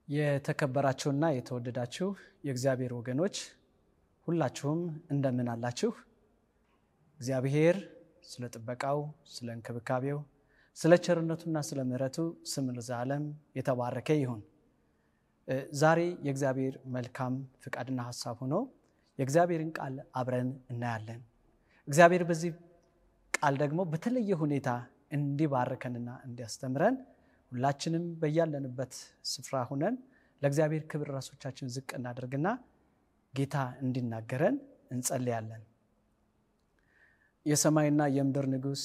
የተከበራችሁና የተወደዳችሁ የእግዚአብሔር ወገኖች ሁላችሁም እንደምን አላችሁ? እግዚአብሔር ስለ ጥበቃው፣ ስለ እንክብካቤው፣ ስለ ቸርነቱና ስለ ምሕረቱ ስም ለዘላለም የተባረከ ይሁን። ዛሬ የእግዚአብሔር መልካም ፍቃድና ሐሳብ ሆኖ የእግዚአብሔርን ቃል አብረን እናያለን። እግዚአብሔር በዚህ ቃል ደግሞ በተለየ ሁኔታ እንዲባርከንና እንዲያስተምረን ሁላችንም በያለንበት ስፍራ ሆነን ለእግዚአብሔር ክብር ራሶቻችን ዝቅ እናደርግና ጌታ እንዲናገረን እንጸልያለን። የሰማይና የምድር ንጉሥ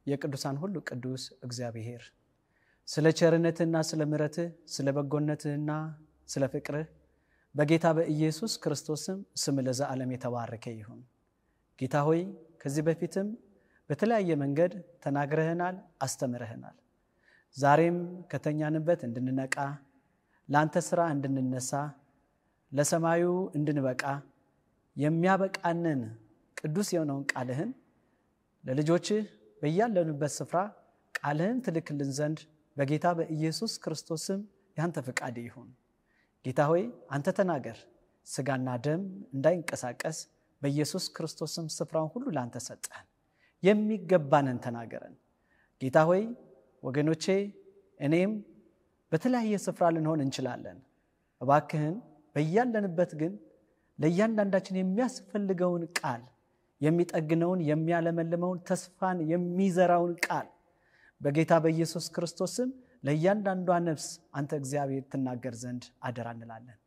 የቅዱሳን ሁሉ ቅዱስ እግዚአብሔር ስለ ቸርነትና ስለ ምሕረትህ፣ ስለ በጎነትህና ስለ ፍቅርህ በጌታ በኢየሱስ ክርስቶስም ስም ለዘላለም የተባረከ ይሁን። ጌታ ሆይ ከዚህ በፊትም በተለያየ መንገድ ተናግረህናል፣ አስተምረህናል። ዛሬም ከተኛንበት እንድንነቃ፣ ላንተ ሥራ እንድንነሳ፣ ለሰማዩ እንድንበቃ የሚያበቃንን ቅዱስ የሆነውን ቃልህን ለልጆችህ በያለንበት ስፍራ ቃልህን ትልክልን ዘንድ በጌታ በኢየሱስ ክርስቶስም ያንተ ፍቃድ ይሁን። ጌታ ሆይ አንተ ተናገር፣ ሥጋና ደም እንዳይንቀሳቀስ በኢየሱስ ክርስቶስም ስፍራውን ሁሉ ላንተ ሰጠን። የሚገባንን ተናገረን ጌታ ሆይ። ወገኖቼ እኔም በተለያየ ስፍራ ልንሆን እንችላለን። እባክህን በያለንበት ግን ለእያንዳንዳችን የሚያስፈልገውን ቃል፣ የሚጠግነውን፣ የሚያለመልመውን፣ ተስፋን የሚዘራውን ቃል በጌታ በኢየሱስ ክርስቶስም ለእያንዳንዷ ነፍስ አንተ እግዚአብሔር ትናገር ዘንድ አደራ እንላለን።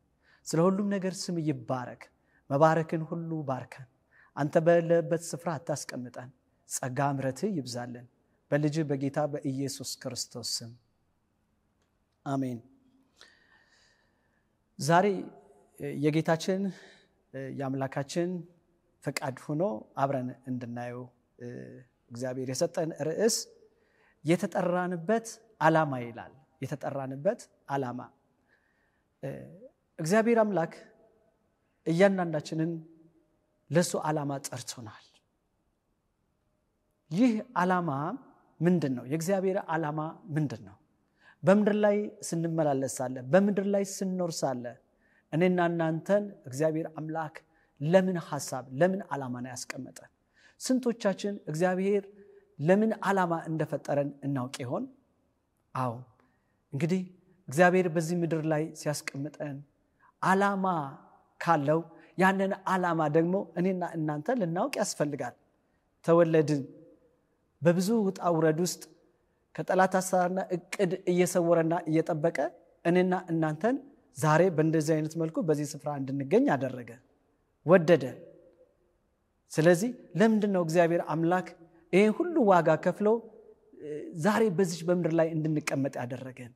ስለ ሁሉም ነገር ስም ይባረክ። መባረክን ሁሉ ባርከን። አንተ በሌለበት ስፍራ አታስቀምጠን። ጸጋ ምሕረትህ ይብዛልን በልጅ በጌታ በኢየሱስ ክርስቶስ ስም አሜን። ዛሬ የጌታችን የአምላካችን ፈቃድ ሆኖ አብረን እንድናየው እግዚአብሔር የሰጠን ርዕስ የተጠራንበት ዓላማ ይላል። የተጠራንበት ዓላማ እግዚአብሔር አምላክ እያንዳንዳችንን ለሱ ዓላማ ጠርቶናል። ይህ ዓላማ ምንድን ነው? የእግዚአብሔር ዓላማ ምንድን ነው? በምድር ላይ ስንመላለስ ሳለ፣ በምድር ላይ ስንኖር ሳለ እኔና እናንተን እግዚአብሔር አምላክ ለምን ሐሳብ፣ ለምን ዓላማ ነው ያስቀመጠን? ስንቶቻችን እግዚአብሔር ለምን ዓላማ እንደፈጠረን እናውቅ ይሆን? አዎ እንግዲህ እግዚአብሔር በዚህ ምድር ላይ ሲያስቀምጠን ዓላማ ካለው ያንን ዓላማ ደግሞ እኔና እናንተ ልናውቅ ያስፈልጋል። ተወለድን በብዙ ውጣ ውረድ ውስጥ ከጠላት አሰራርና እቅድ እየሰወረና እየጠበቀ እኔና እናንተን ዛሬ በእንደዚህ አይነት መልኩ በዚህ ስፍራ እንድንገኝ አደረገ፣ ወደደ። ስለዚህ ለምንድን ነው እግዚአብሔር አምላክ ይሄን ሁሉ ዋጋ ከፍሎ ዛሬ በዚህ በምድር ላይ እንድንቀመጥ ያደረገን?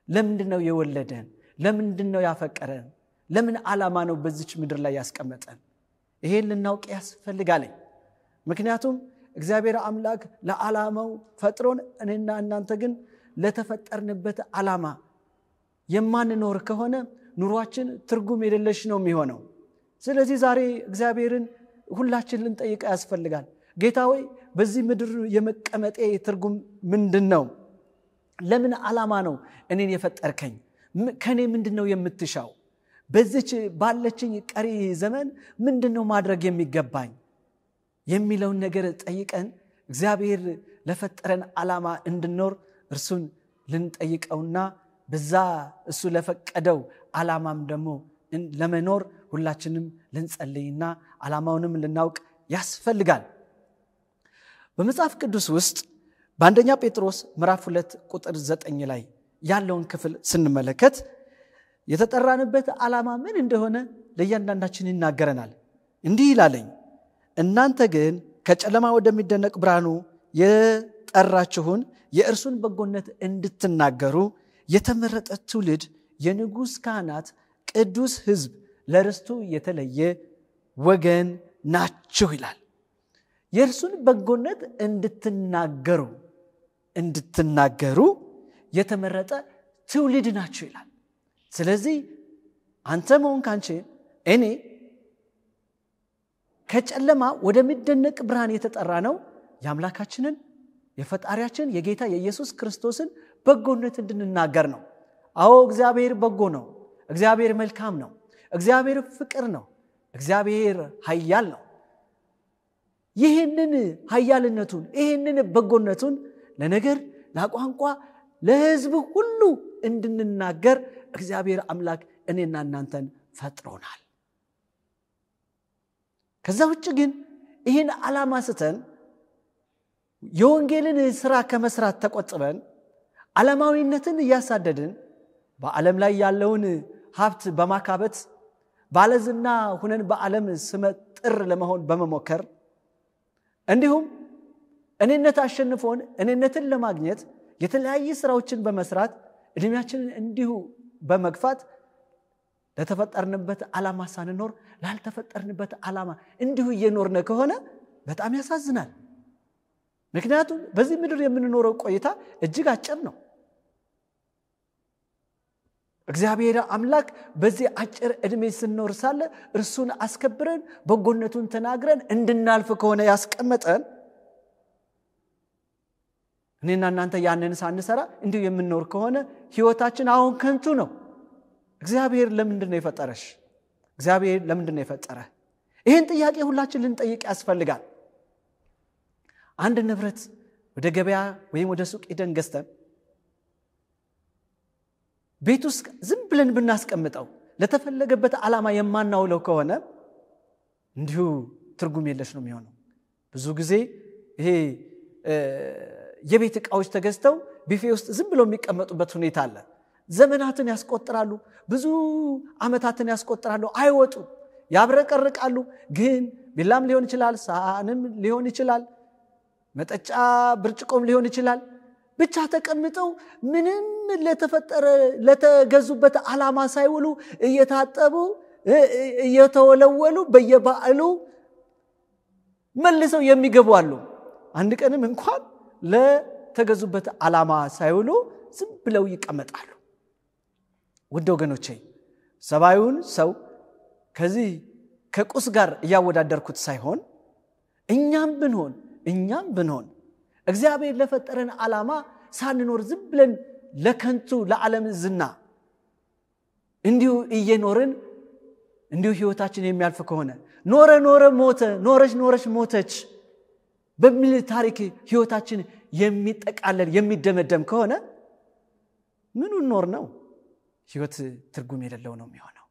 ለምንድን ነው የወለደን? ለምንድን ነው ያፈቀረን? ለምን ዓላማ ነው በዚህ ምድር ላይ ያስቀመጠን? ይሄን ልናውቅ ያስፈልጋል። ምክንያቱም እግዚአብሔር አምላክ ለዓላማው ፈጥሮን እኔና እናንተ ግን ለተፈጠርንበት ዓላማ የማንኖር ከሆነ ኑሯችን ትርጉም የሌለሽ ነው የሚሆነው። ስለዚህ ዛሬ እግዚአብሔርን ሁላችን ልንጠይቅ ያስፈልጋል። ጌታ ሆይ በዚህ ምድር የመቀመጤ ትርጉም ምንድን ነው? ለምን ዓላማ ነው እኔን የፈጠርከኝ? ከኔ ምንድን ነው የምትሻው? በዚች ባለችኝ ቀሪ ዘመን ምንድን ነው ማድረግ የሚገባኝ የሚለውን ነገር ጠይቀን እግዚአብሔር ለፈጠረን ዓላማ እንድንኖር እርሱን ልንጠይቀውና በዛ እሱ ለፈቀደው ዓላማም ደግሞ ለመኖር ሁላችንም ልንጸልይና ዓላማውንም ልናውቅ ያስፈልጋል። በመጽሐፍ ቅዱስ ውስጥ በአንደኛ ጴጥሮስ ምዕራፍ 2 ቁጥር 9 ላይ ያለውን ክፍል ስንመለከት የተጠራንበት ዓላማ ምን እንደሆነ ለእያንዳንዳችን ይናገረናል። እንዲህ ይላለኝ፣ እናንተ ግን ከጨለማ ወደሚደነቅ ብርሃኑ የጠራችሁን የእርሱን በጎነት እንድትናገሩ የተመረጠ ትውልድ፣ የንጉሥ ካህናት፣ ቅዱስ ሕዝብ፣ ለርስቱ የተለየ ወገን ናችሁ ይላል። የእርሱን በጎነት እንድትናገሩ የተመረጠ ትውልድ ናችሁ ይላል። ስለዚህ አንተ መሆን ካንቺ እኔ ከጨለማ ወደሚደነቅ ብርሃን የተጠራ ነው የአምላካችንን የፈጣሪያችን የጌታ የኢየሱስ ክርስቶስን በጎነት እንድንናገር ነው። አዎ እግዚአብሔር በጎ ነው። እግዚአብሔር መልካም ነው። እግዚአብሔር ፍቅር ነው። እግዚአብሔር ኃያል ነው። ይህንን ኃያልነቱን ይህንን በጎነቱን ለነገር ለቋንቋ ለሕዝብ ሁሉ እንድንናገር እግዚአብሔር አምላክ እኔና እናንተን ፈጥሮናል። ከዛ ውጭ ግን ይህን ዓላማ ስተን የወንጌልን ሥራ ከመስራት ተቆጥበን ዓለማዊነትን እያሳደድን በዓለም ላይ ያለውን ሀብት በማካበት ባለዝና ሆነን በዓለም ስመጥር ለመሆን በመሞከር እንዲሁም እኔነት አሸንፎን እኔነትን ለማግኘት የተለያየ ሥራዎችን በመስራት እድሜያችንን እንዲሁ በመግፋት ለተፈጠርንበት ዓላማ ሳንኖር ላልተፈጠርንበት ዓላማ እንዲሁ እየኖርነ ከሆነ በጣም ያሳዝናል። ምክንያቱም በዚህ ምድር የምንኖረው ቆይታ እጅግ አጭር ነው። እግዚአብሔር አምላክ በዚህ አጭር እድሜ ስንኖር ሳለ እርሱን አስከብረን በጎነቱን ተናግረን እንድናልፍ ከሆነ ያስቀመጠን እኔና እናንተ ያንን ሳንሰራ እንዲሁ የምንኖር ከሆነ ሕይወታችን አሁን ከንቱ ነው። እግዚአብሔር ለምንድነው የፈጠረሽ? እግዚአብሔር ለምንድነው የፈጠረህ? ይሄን ጥያቄ ሁላችን ልንጠይቅ ያስፈልጋል። አንድ ንብረት ወደ ገበያ ወይም ወደ ሱቅ ሄደን ገዝተን ቤት ውስጥ ዝም ብለን ብናስቀምጠው ለተፈለገበት ዓላማ የማናውለው ከሆነ እንዲሁ ትርጉም የለሽ ነው የሚሆነው። ብዙ ጊዜ ይሄ የቤት ዕቃዎች ተገዝተው ቢፌ ውስጥ ዝም ብለው የሚቀመጡበት ሁኔታ አለ። ዘመናትን ያስቆጥራሉ፣ ብዙ ዓመታትን ያስቆጥራሉ፣ አይወጡ፣ ያብረቀርቃሉ። ግን ቢላም ሊሆን ይችላል፣ ሳህንም ሊሆን ይችላል፣ መጠጫ ብርጭቆም ሊሆን ይችላል። ብቻ ተቀምጠው ምንም ለተገዙበት ዓላማ ሳይውሉ እየታጠቡ እየተወለወሉ በየበዓሉ መልሰው የሚገቡ አሉ። አንድ ቀንም እንኳን ለተገዙበት ዓላማ ሳይውሉ ዝም ብለው ይቀመጣሉ። ውድ ወገኖቼ ሰባዩን ሰው ከዚህ ከቁስ ጋር እያወዳደርኩት ሳይሆን እኛም ብንሆን እግዚአብሔር ለፈጠረን ዓላማ ሳንኖር ዝም ብለን ለከንቱ ለዓለም ዝና እንዲሁ እየኖርን እንዲሁ ሕይወታችን የሚያልፍ ከሆነ ኖረ ሞተ፣ ኖረሽ ሞተች በሚል ታሪክ ሕይወታችን የሚጠቃለል የሚደመደም ከሆነ ምኑ ኖር ነው? ሕይወት ትርጉም የሌለው ነው የሚሆነው።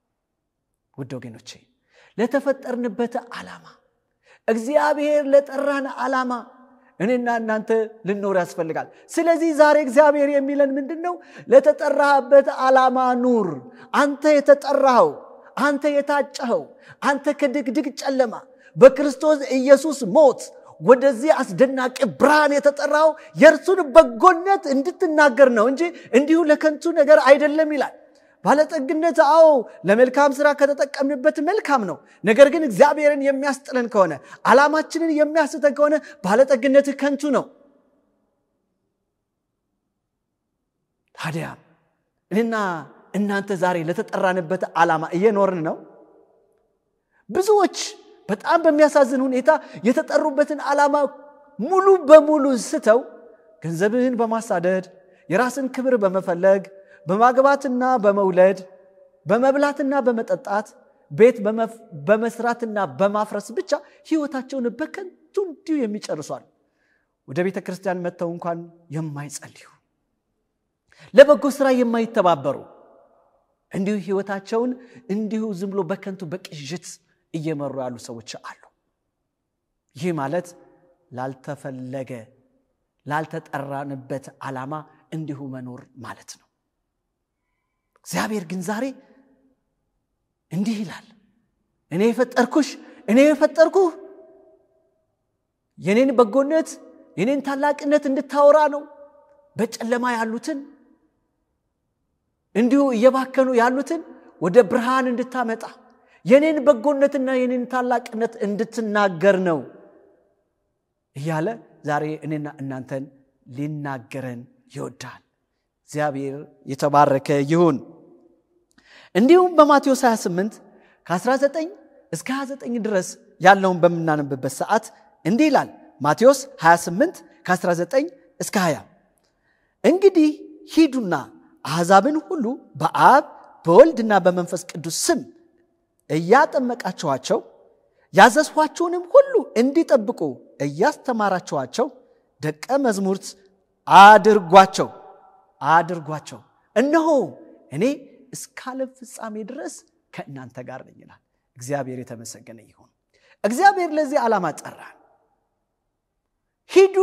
ውድ ወገኖቼ ለተፈጠርንበት ዓላማ እግዚአብሔር ለጠራን ዓላማ እኔና እናንተ ልንኖር ያስፈልጋል። ስለዚህ ዛሬ እግዚአብሔር የሚለን ምንድነው? ለተጠራህበት ዓላማ ኑር። አንተ የተጠራኸው፣ አንተ የታጨኸው፣ አንተ ከድቅድቅ ጨለማ በክርስቶስ ኢየሱስ ሞት ወደዚህ አስደናቂ ብርሃን የተጠራው የእርሱን በጎነት እንድትናገር ነው እንጂ እንዲሁ ለከንቱ ነገር አይደለም ይላል። ባለጠግነት አዎ ለመልካም ሥራ ከተጠቀምንበት መልካም ነው። ነገር ግን እግዚአብሔርን የሚያስጥለን ከሆነ ዓላማችንን የሚያስተን ከሆነ ባለጠግነት ከንቱ ነው። ታዲያ እኔና እናንተ ዛሬ ለተጠራንበት ዓላማ እየኖርን ነው? ብዙዎች በጣም በሚያሳዝን ሁኔታ የተጠሩበትን ዓላማ ሙሉ በሙሉ ስተው ገንዘብን በማሳደድ የራስን ክብር በመፈለግ በማግባትና በመውለድ በመብላትና በመጠጣት ቤት በመስራትና በማፍረስ ብቻ ሕይወታቸውን በከንቱ እንዲሁ የሚጨርሷል። ወደ ቤተ ክርስቲያን መጥተው እንኳን የማይጸልዩ ለበጎ ሥራ የማይተባበሩ እንዲሁ ሕይወታቸውን እንዲሁ ዝም ብሎ በከንቱ በቅዥት እየመሩ ያሉ ሰዎች አሉ። ይህ ማለት ላልተፈለገ ላልተጠራንበት ዓላማ እንዲሁ መኖር ማለት ነው። እግዚአብሔር ግን ዛሬ እንዲህ ይላል፣ እኔ የፈጠርኩህ የኔን በጎነት የኔን ታላቅነት እንድታወራ ነው። በጨለማ ያሉትን እንዲሁ እየባከኑ ያሉትን ወደ ብርሃን እንድታመጣ የኔን በጎነትና የኔን ታላቅነት እንድትናገር ነው እያለ ዛሬ እኔና እናንተን ሊናገረን ይወዳል። እግዚአብሔር የተባረከ ይሁን። እንዲሁም በማቴዎስ 28 ከ19 እስከ 29 ድረስ ያለውን በመናነብበት ሰዓት እንዲህ ይላል። ማቴዎስ 28 ከ19 እስከ 20 እንግዲህ ሂዱና አሕዛብን ሁሉ በአብ በወልድና በመንፈስ ቅዱስ ስም እያጠመቃችኋቸው ያዘዝኋችሁንም ሁሉ እንዲጠብቁ እያስተማራችኋቸው ደቀ መዛሙርት አድርጓቸው እነሆ እኔ እስከ ዓለም ፍጻሜ ድረስ ከእናንተ ጋር ነኝ ይላል። እግዚአብሔር የተመሰገነ ይሁን። እግዚአብሔር ለዚህ ዓላማ ጠራን። ሂዱ፣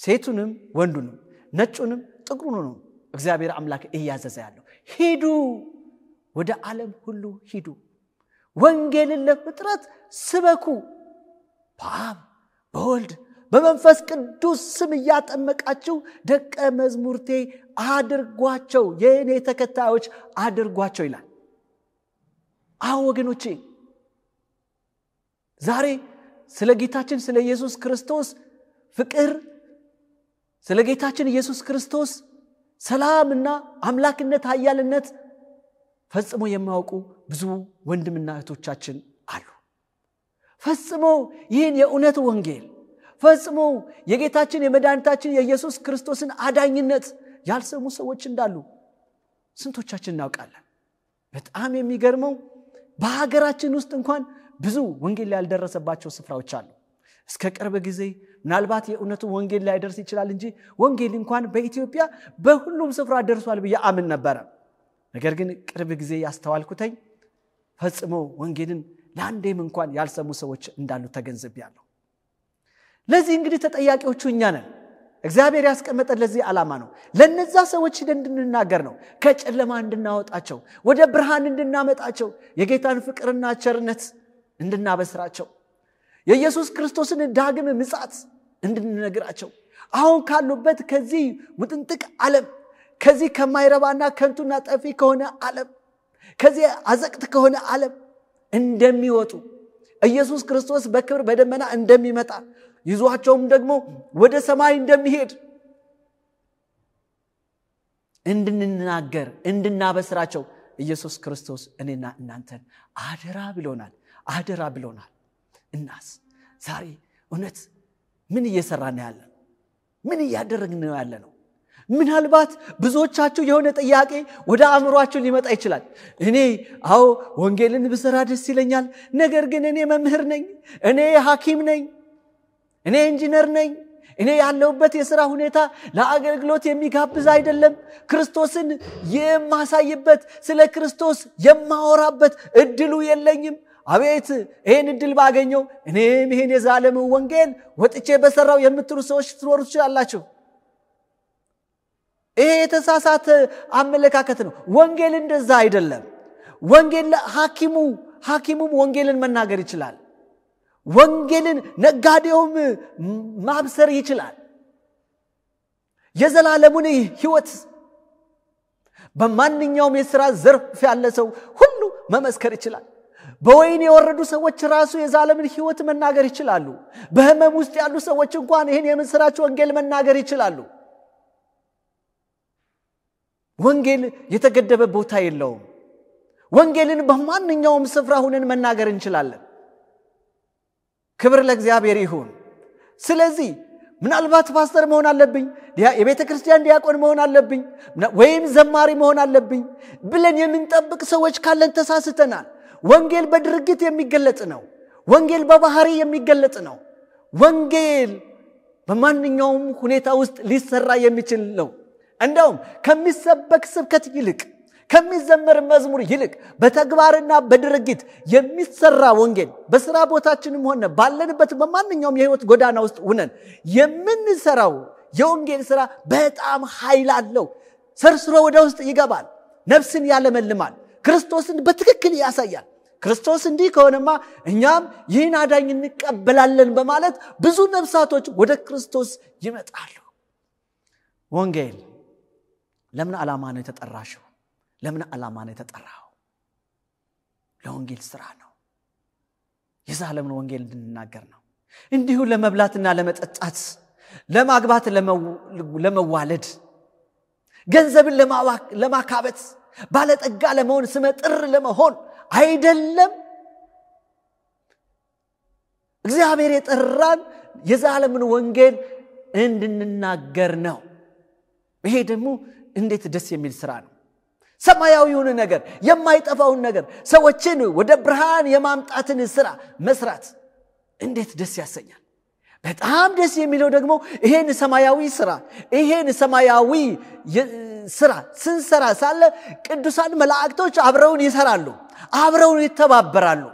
ሴቱንም ወንዱንም ነጩንም ጥቁሩንም እግዚአብሔር አምላክ እያዘዘ ያለው ሂዱ፣ ወደ ዓለም ሁሉ ሂዱ፣ ወንጌልን ለፍጥረት ስበኩ፣ በአብ በወልድ በመንፈስ ቅዱስ ስም እያጠመቃችሁ ደቀ መዛሙርቴ አድርጓቸው፣ የኔ ተከታዮች አድርጓቸው ይላል። አዎ ወገኖቼ፣ ዛሬ ስለ ጌታችን ስለ ኢየሱስ ክርስቶስ ፍቅር፣ ስለ ጌታችን ኢየሱስ ክርስቶስ ሰላምና አምላክነት ኃያልነት ፈጽሞ የማያውቁ ብዙ ወንድምና እህቶቻችን አሉ። ፈጽሞ ይህን የእውነት ወንጌል ፈጽሞ የጌታችን የመድኃኒታችን የኢየሱስ ክርስቶስን አዳኝነት ያልሰሙ ሰዎች እንዳሉ ስንቶቻችን እናውቃለን? በጣም የሚገርመው በሀገራችን ውስጥ እንኳን ብዙ ወንጌል ያልደረሰባቸው ስፍራዎች አሉ። እስከ ቅርብ ጊዜ ምናልባት የእውነቱ ወንጌል ላይ ደርስ ይችላል እንጂ ወንጌል እንኳን በኢትዮጵያ በሁሉም ስፍራ ደርሷል ብዬ አምን ነበር። ነገር ግን ቅርብ ጊዜ ያስተዋልኩተኝ ፈጽሞ ወንጌልን ለአንዴም እንኳን ያልሰሙ ሰዎች እንዳሉ ተገንዝቤያለሁ። ለዚህ እንግዲህ ተጠያቂዎቹ እኛ ነን። እግዚአብሔር ያስቀመጠን ለዚህ ዓላማ ነው። ለነዛ ሰዎች እንድንናገር ነው። ከጨለማ እንድናወጣቸው፣ ወደ ብርሃን እንድናመጣቸው፣ የጌታን ፍቅርና ቸርነት እንድናበስራቸው፣ የኢየሱስ ክርስቶስን ዳግም ምጽአት እንድንነግራቸው፣ አሁን ካሉበት ከዚህ ውጥንጥቅ ዓለም፣ ከዚህ ከማይረባና ከንቱና ጠፊ ከሆነ ዓለም፣ ከዚህ አዘቅት ከሆነ ዓለም እንደሚወጡ፣ ኢየሱስ ክርስቶስ በክብር በደመና እንደሚመጣ ይዟቸውም ደግሞ ወደ ሰማይ እንደሚሄድ እንድንናገር እንድናበስራቸው ኢየሱስ ክርስቶስ እኔና እናንተን አደራ ብሎናል። እናስ ዛሬ እውነት ምን እየሰራን ያለ? ምን እያደረግን ያለ ነው? ምናልባት ብዙዎቻችሁ የሆነ ጥያቄ ወደ አእምሮአችሁ ሊመጣ ይችላል። እኔ ወንጌልን ብሰራ ደስ ይለኛል፣ ነገር ግን እኔ መምህር ነኝ፣ እኔ ሐኪም ነኝ፣ እኔ ኢንጂነር ነኝ፣ እኔ ያለሁበት የሥራ ሁኔታ ለአገልግሎት የሚጋብዝ አይደለም፣ ክርስቶስን የማሳይበት ስለ ክርስቶስ የማወራበት እድሉ የለኝም። አቤት ይሄን እድል ባገኘው እኔም ይሄን የዛለም ወንጌል ወጥቼ በሰራው የምትሉ ሰዎች ትኖሩ ትችላላችሁ። ይሄ የተሳሳተ አመለካከት ነው። ወንጌል እንደዛ አይደለም። ወንጌል ሐኪሙም ወንጌልን መናገር ይችላል። ወንጌልን ነጋዴውም ማብሰር ይችላል። የዘላለሙን ሕይወት በማንኛውም የሥራ ዘርፍ ያለ ሰው ሁሉ መመስከር ይችላል። በወይን የወረዱ ሰዎች ራሱ የዘላለምን ሕይወት መናገር ይችላሉ። በህመም ውስጥ ያሉ ሰዎች እንኳን ይሄን የምስራች ወንጌል መናገር ይችላሉ። ወንጌል የተገደበ ቦታ የለውም። ወንጌልን በማንኛውም ስፍራ ሆነን መናገር እንችላለን። ክብር ለእግዚአብሔር ይሁን። ስለዚህ ምናልባት ፓስተር መሆን አለብኝ፣ የቤተ ክርስቲያን ዲያቆን መሆን አለብኝ፣ ወይም ዘማሪ መሆን አለብኝ ብለን የምንጠብቅ ሰዎች ካለን ተሳስተናል። ወንጌል በድርጊት የሚገለጥ ነው። ወንጌል በባህሪ የሚገለጥ ነው። ወንጌል በማንኛውም ሁኔታ ውስጥ ሊሰራ የሚችል ነው። እንደውም ከሚሰበክ ስብከት ይልቅ ከሚዘመር መዝሙር ይልቅ በተግባርና በድርጊት የሚሰራ ወንጌል በስራ ቦታችንም ሆነ ባለንበት በማንኛውም የህይወት ጎዳና ውስጥ ሆነን የምንሰራው የወንጌል ስራ በጣም ኃይል አለው። ሰርስሮ ወደ ውስጥ ይገባል፣ ነፍስን ያለመልማል፣ ክርስቶስን በትክክል ያሳያል። ክርስቶስ እንዲህ ከሆነማ እኛም ይህን አዳኝ እንቀበላለን በማለት ብዙ ነፍሳቶች ወደ ክርስቶስ ይመጣሉ። ወንጌል ለምን ዓላማ ነው የተጠራሽው? ለምን ዓላማ ነው የተጠራው? ለወንጌል ስራ ነው። የዘላለምን ወንጌል እንድንናገር ነው። እንዲሁ ለመብላትና ለመጠጣት፣ ለማግባት፣ ለመዋለድ፣ ገንዘብን ለማካበት፣ ባለጠጋ ለመሆን፣ ስመጥር ለመሆን አይደለም። እግዚአብሔር የጠራን የዘላለምን ወንጌል እንድንናገር ነው። ይሄ ደግሞ እንዴት ደስ የሚል ስራ ነው። ሰማያዊውን ነገር የማይጠፋውን ነገር ሰዎችን ወደ ብርሃን የማምጣትን ስራ መስራት እንዴት ደስ ያሰኛል። በጣም ደስ የሚለው ደግሞ ይሄን ሰማያዊ ስራ ስንሰራ ሳለ ቅዱሳን መላእክቶች አብረውን ይሰራሉ፣ አብረውን ይተባበራሉ።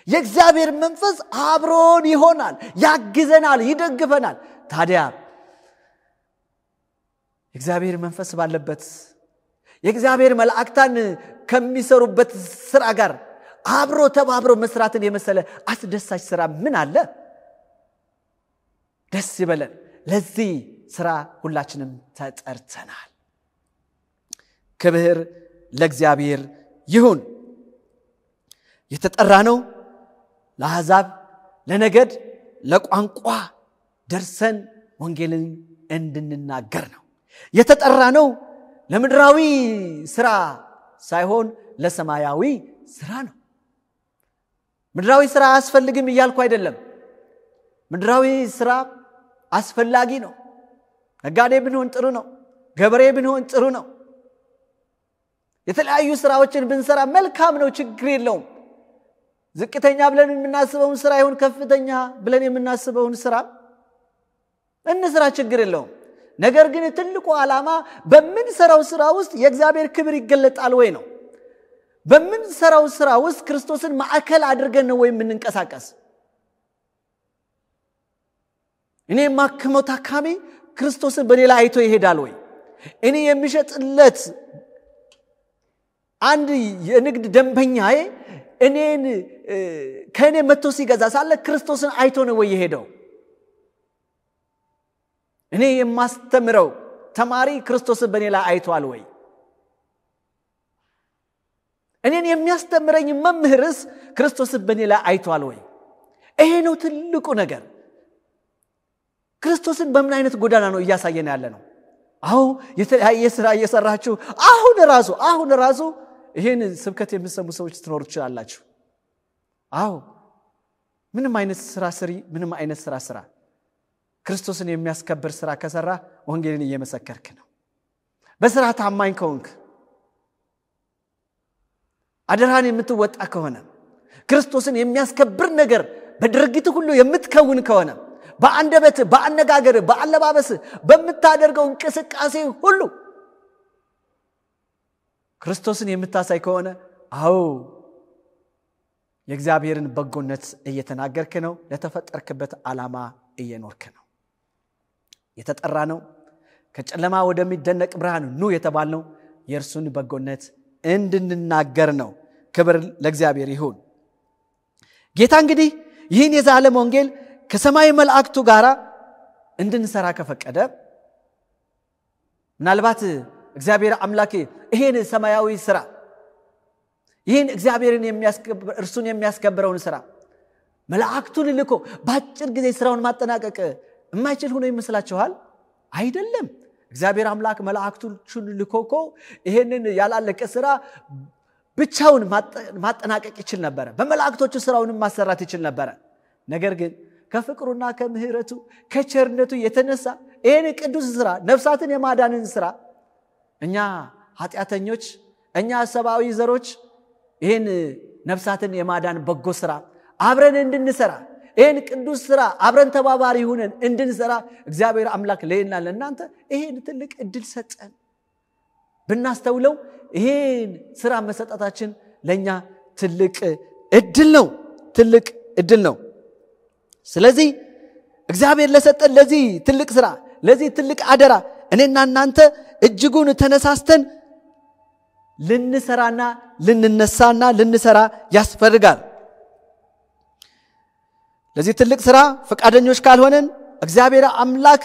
የእግዚአብሔር መንፈስ አብሮን ይሆናል፣ ያግዘናል፣ ይደግፈናል። ታዲያ የእግዚአብሔር መንፈስ ባለበት የእግዚአብሔር መላእክታን ከሚሰሩበት ስራ ጋር አብሮ ተባብሮ መስራትን የመሰለ አስደሳች ስራ ምን አለ? ደስ ይበለን። ለዚህ ስራ ሁላችንም ተጠርተናል። ክብር ለእግዚአብሔር ይሁን። የተጠራነው ለአሕዛብ፣ ለነገድ፣ ለቋንቋ ደርሰን ወንጌልን እንድንናገር ነው። የተጠራነው ለምድራዊ ስራ ሳይሆን ለሰማያዊ ስራ ነው። ምድራዊ ስራ አያስፈልግም እያልኩ አይደለም። ምድራዊ ስራ አስፈላጊ ነው። ነጋዴ ብንሆን ጥሩ ነው። ገበሬ ብንሆን ጥሩ ነው። የተለያዩ ስራዎችን ብንሰራ መልካም ነው፣ ችግር የለውም። ዝቅተኛ ብለን የምናስበውን ስራ ይሁን ከፍተኛ ብለን የምናስበውን ስራ እንስራ፣ ችግር የለውም። ነገር ግን ትልቁ ዓላማ በምንሰራው ስራ ውስጥ የእግዚአብሔር ክብር ይገለጣል ወይ ነው። በምንሰራው ስራ ውስጥ ክርስቶስን ማዕከል አድርገን ነው ወይ የምንንቀሳቀስ? እኔ የማክመው ታካሚ ክርስቶስን በኔ ላይ አይቶ ይሄዳል ወይ? እኔ የሚሸጥለት አንድ የንግድ ደንበኛዬ እኔን ከኔ መጥቶ ሲገዛ ሳለ ክርስቶስን አይቶ ነው ወይ የሄደው? እኔ የማስተምረው ተማሪ ክርስቶስን በኔ ላይ አይቷል ወይ? እኔን የሚያስተምረኝ መምህርስ ክርስቶስን በኔ ላይ አይቷል ወይ? ይሄ ነው ትልቁ ነገር። ክርስቶስን በምን አይነት ጎዳና ነው እያሳየን ያለ ነው? አዎ የተለያየ ስራ እየሰራችሁ አሁን ራሱ ይሄን ስብከት የምትሰሙ ሰዎች ትኖሩ ይችላልላችሁ። አዎ ምንም አይነት ስራ ክርስቶስን የሚያስከብር ስራ ከሰራ ወንጌልን እየመሰከርክ ነው። በስራ ታማኝ ከሆንክ፣ አደራን የምትወጣ ከሆነ፣ ክርስቶስን የሚያስከብር ነገር በድርጊት ሁሉ የምትከውን ከሆነ፣ በአንደበት፣ በአነጋገር፣ በአለባበስ፣ በምታደርገው እንቅስቃሴ ሁሉ ክርስቶስን የምታሳይ ከሆነ አዎ የእግዚአብሔርን በጎነት እየተናገርክ ነው። ለተፈጠርክበት ዓላማ እየኖርክ ነው። የተጠራነው ከጨለማ ወደሚደነቅ ብርሃን ኑ የተባልነው የእርሱን በጎነት እንድንናገር ነው። ክብር ለእግዚአብሔር ይሁን። ጌታ እንግዲህ ይህን የዘላለም ወንጌል ከሰማይ መላእክቱ ጋር እንድንሰራ ከፈቀደ ምናልባት እግዚአብሔር አምላክ ይሄን ሰማያዊ ስራ ይሄን እግዚአብሔርን እርሱን የሚያስከብረውን ስራ መላእክቱን ልኮ በአጭር ጊዜ ስራውን ማጠናቀቅ የማይችል ሆኖ ይመስላችኋል? አይደለም። እግዚአብሔር አምላክ መላእክቱን ልኮ ይሄንን ያላለቀ ስራ ብቻውን ማጠናቀቅ ይችል ነበር። በመላእክቶቹ ስራውን ማሰራት ይችል ነበር። ነገር ግን ከፍቅሩና ከምህረቱ ከቸርነቱ የተነሳ ይሄን ቅዱስ ስራ ነፍሳትን የማዳንን ስራ እኛ ኃጢአተኞች፣ እኛ ሰብአዊ ዘሮች ይሄን ነፍሳትን የማዳን በጎ ስራ አብረን እንድንሰራ ይሄን ቅዱስ ስራ አብረን ተባባሪ ሆነን እንድንሰራ እግዚአብሔር አምላክ ለእኔና ለእናንተ ይሄን ትልቅ እድል ሰጠን። ብናስተውለው ይሄን ስራ መሰጠታችን ለኛ ትልቅ እድል ነው። ስለዚህ እግዚአብሔር ለሰጠን ለዚህ ትልቅ ስራ፣ ለዚህ ትልቅ አደራ እኔና እናንተ እጅጉን ተነሳስተን ልንሰራና ልንነሳና ልንሰራ ያስፈልጋል። ለዚህ ትልቅ ስራ ፈቃደኞች ካልሆነን እግዚአብሔር አምላክ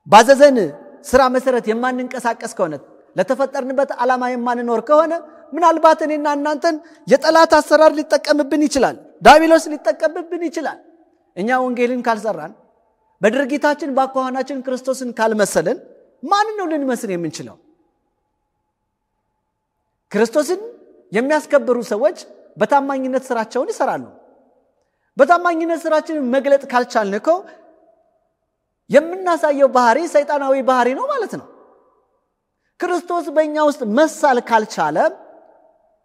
ባዘዘን ስራ መሰረት የማንንቀሳቀስ ከሆነ ለተፈጠርንበት ዓላማ የማንኖር ከሆነ ምናልባት እኔና እናንተን የጠላት አሰራር ሊጠቀምብን ይችላል። ዲያብሎስ ሊጠቀምብን ይችላል። እኛ ወንጌልን ካልሰራን በድርጊታችን ባኳኋናችን ክርስቶስን ካልመሰለን ማን ነው ልንመስል የምንችለው? ክርስቶስን የሚያስከብሩ ሰዎች በታማኝነት ስራቸውን ይሰራሉ። በታማኝነት ስራችንን መግለጥ ካልቻልን እኮ የምናሳየው ባህሪ ሰይጣናዊ ባህሪ ነው ማለት ነው። ክርስቶስ በእኛ ውስጥ መሳል ካልቻለ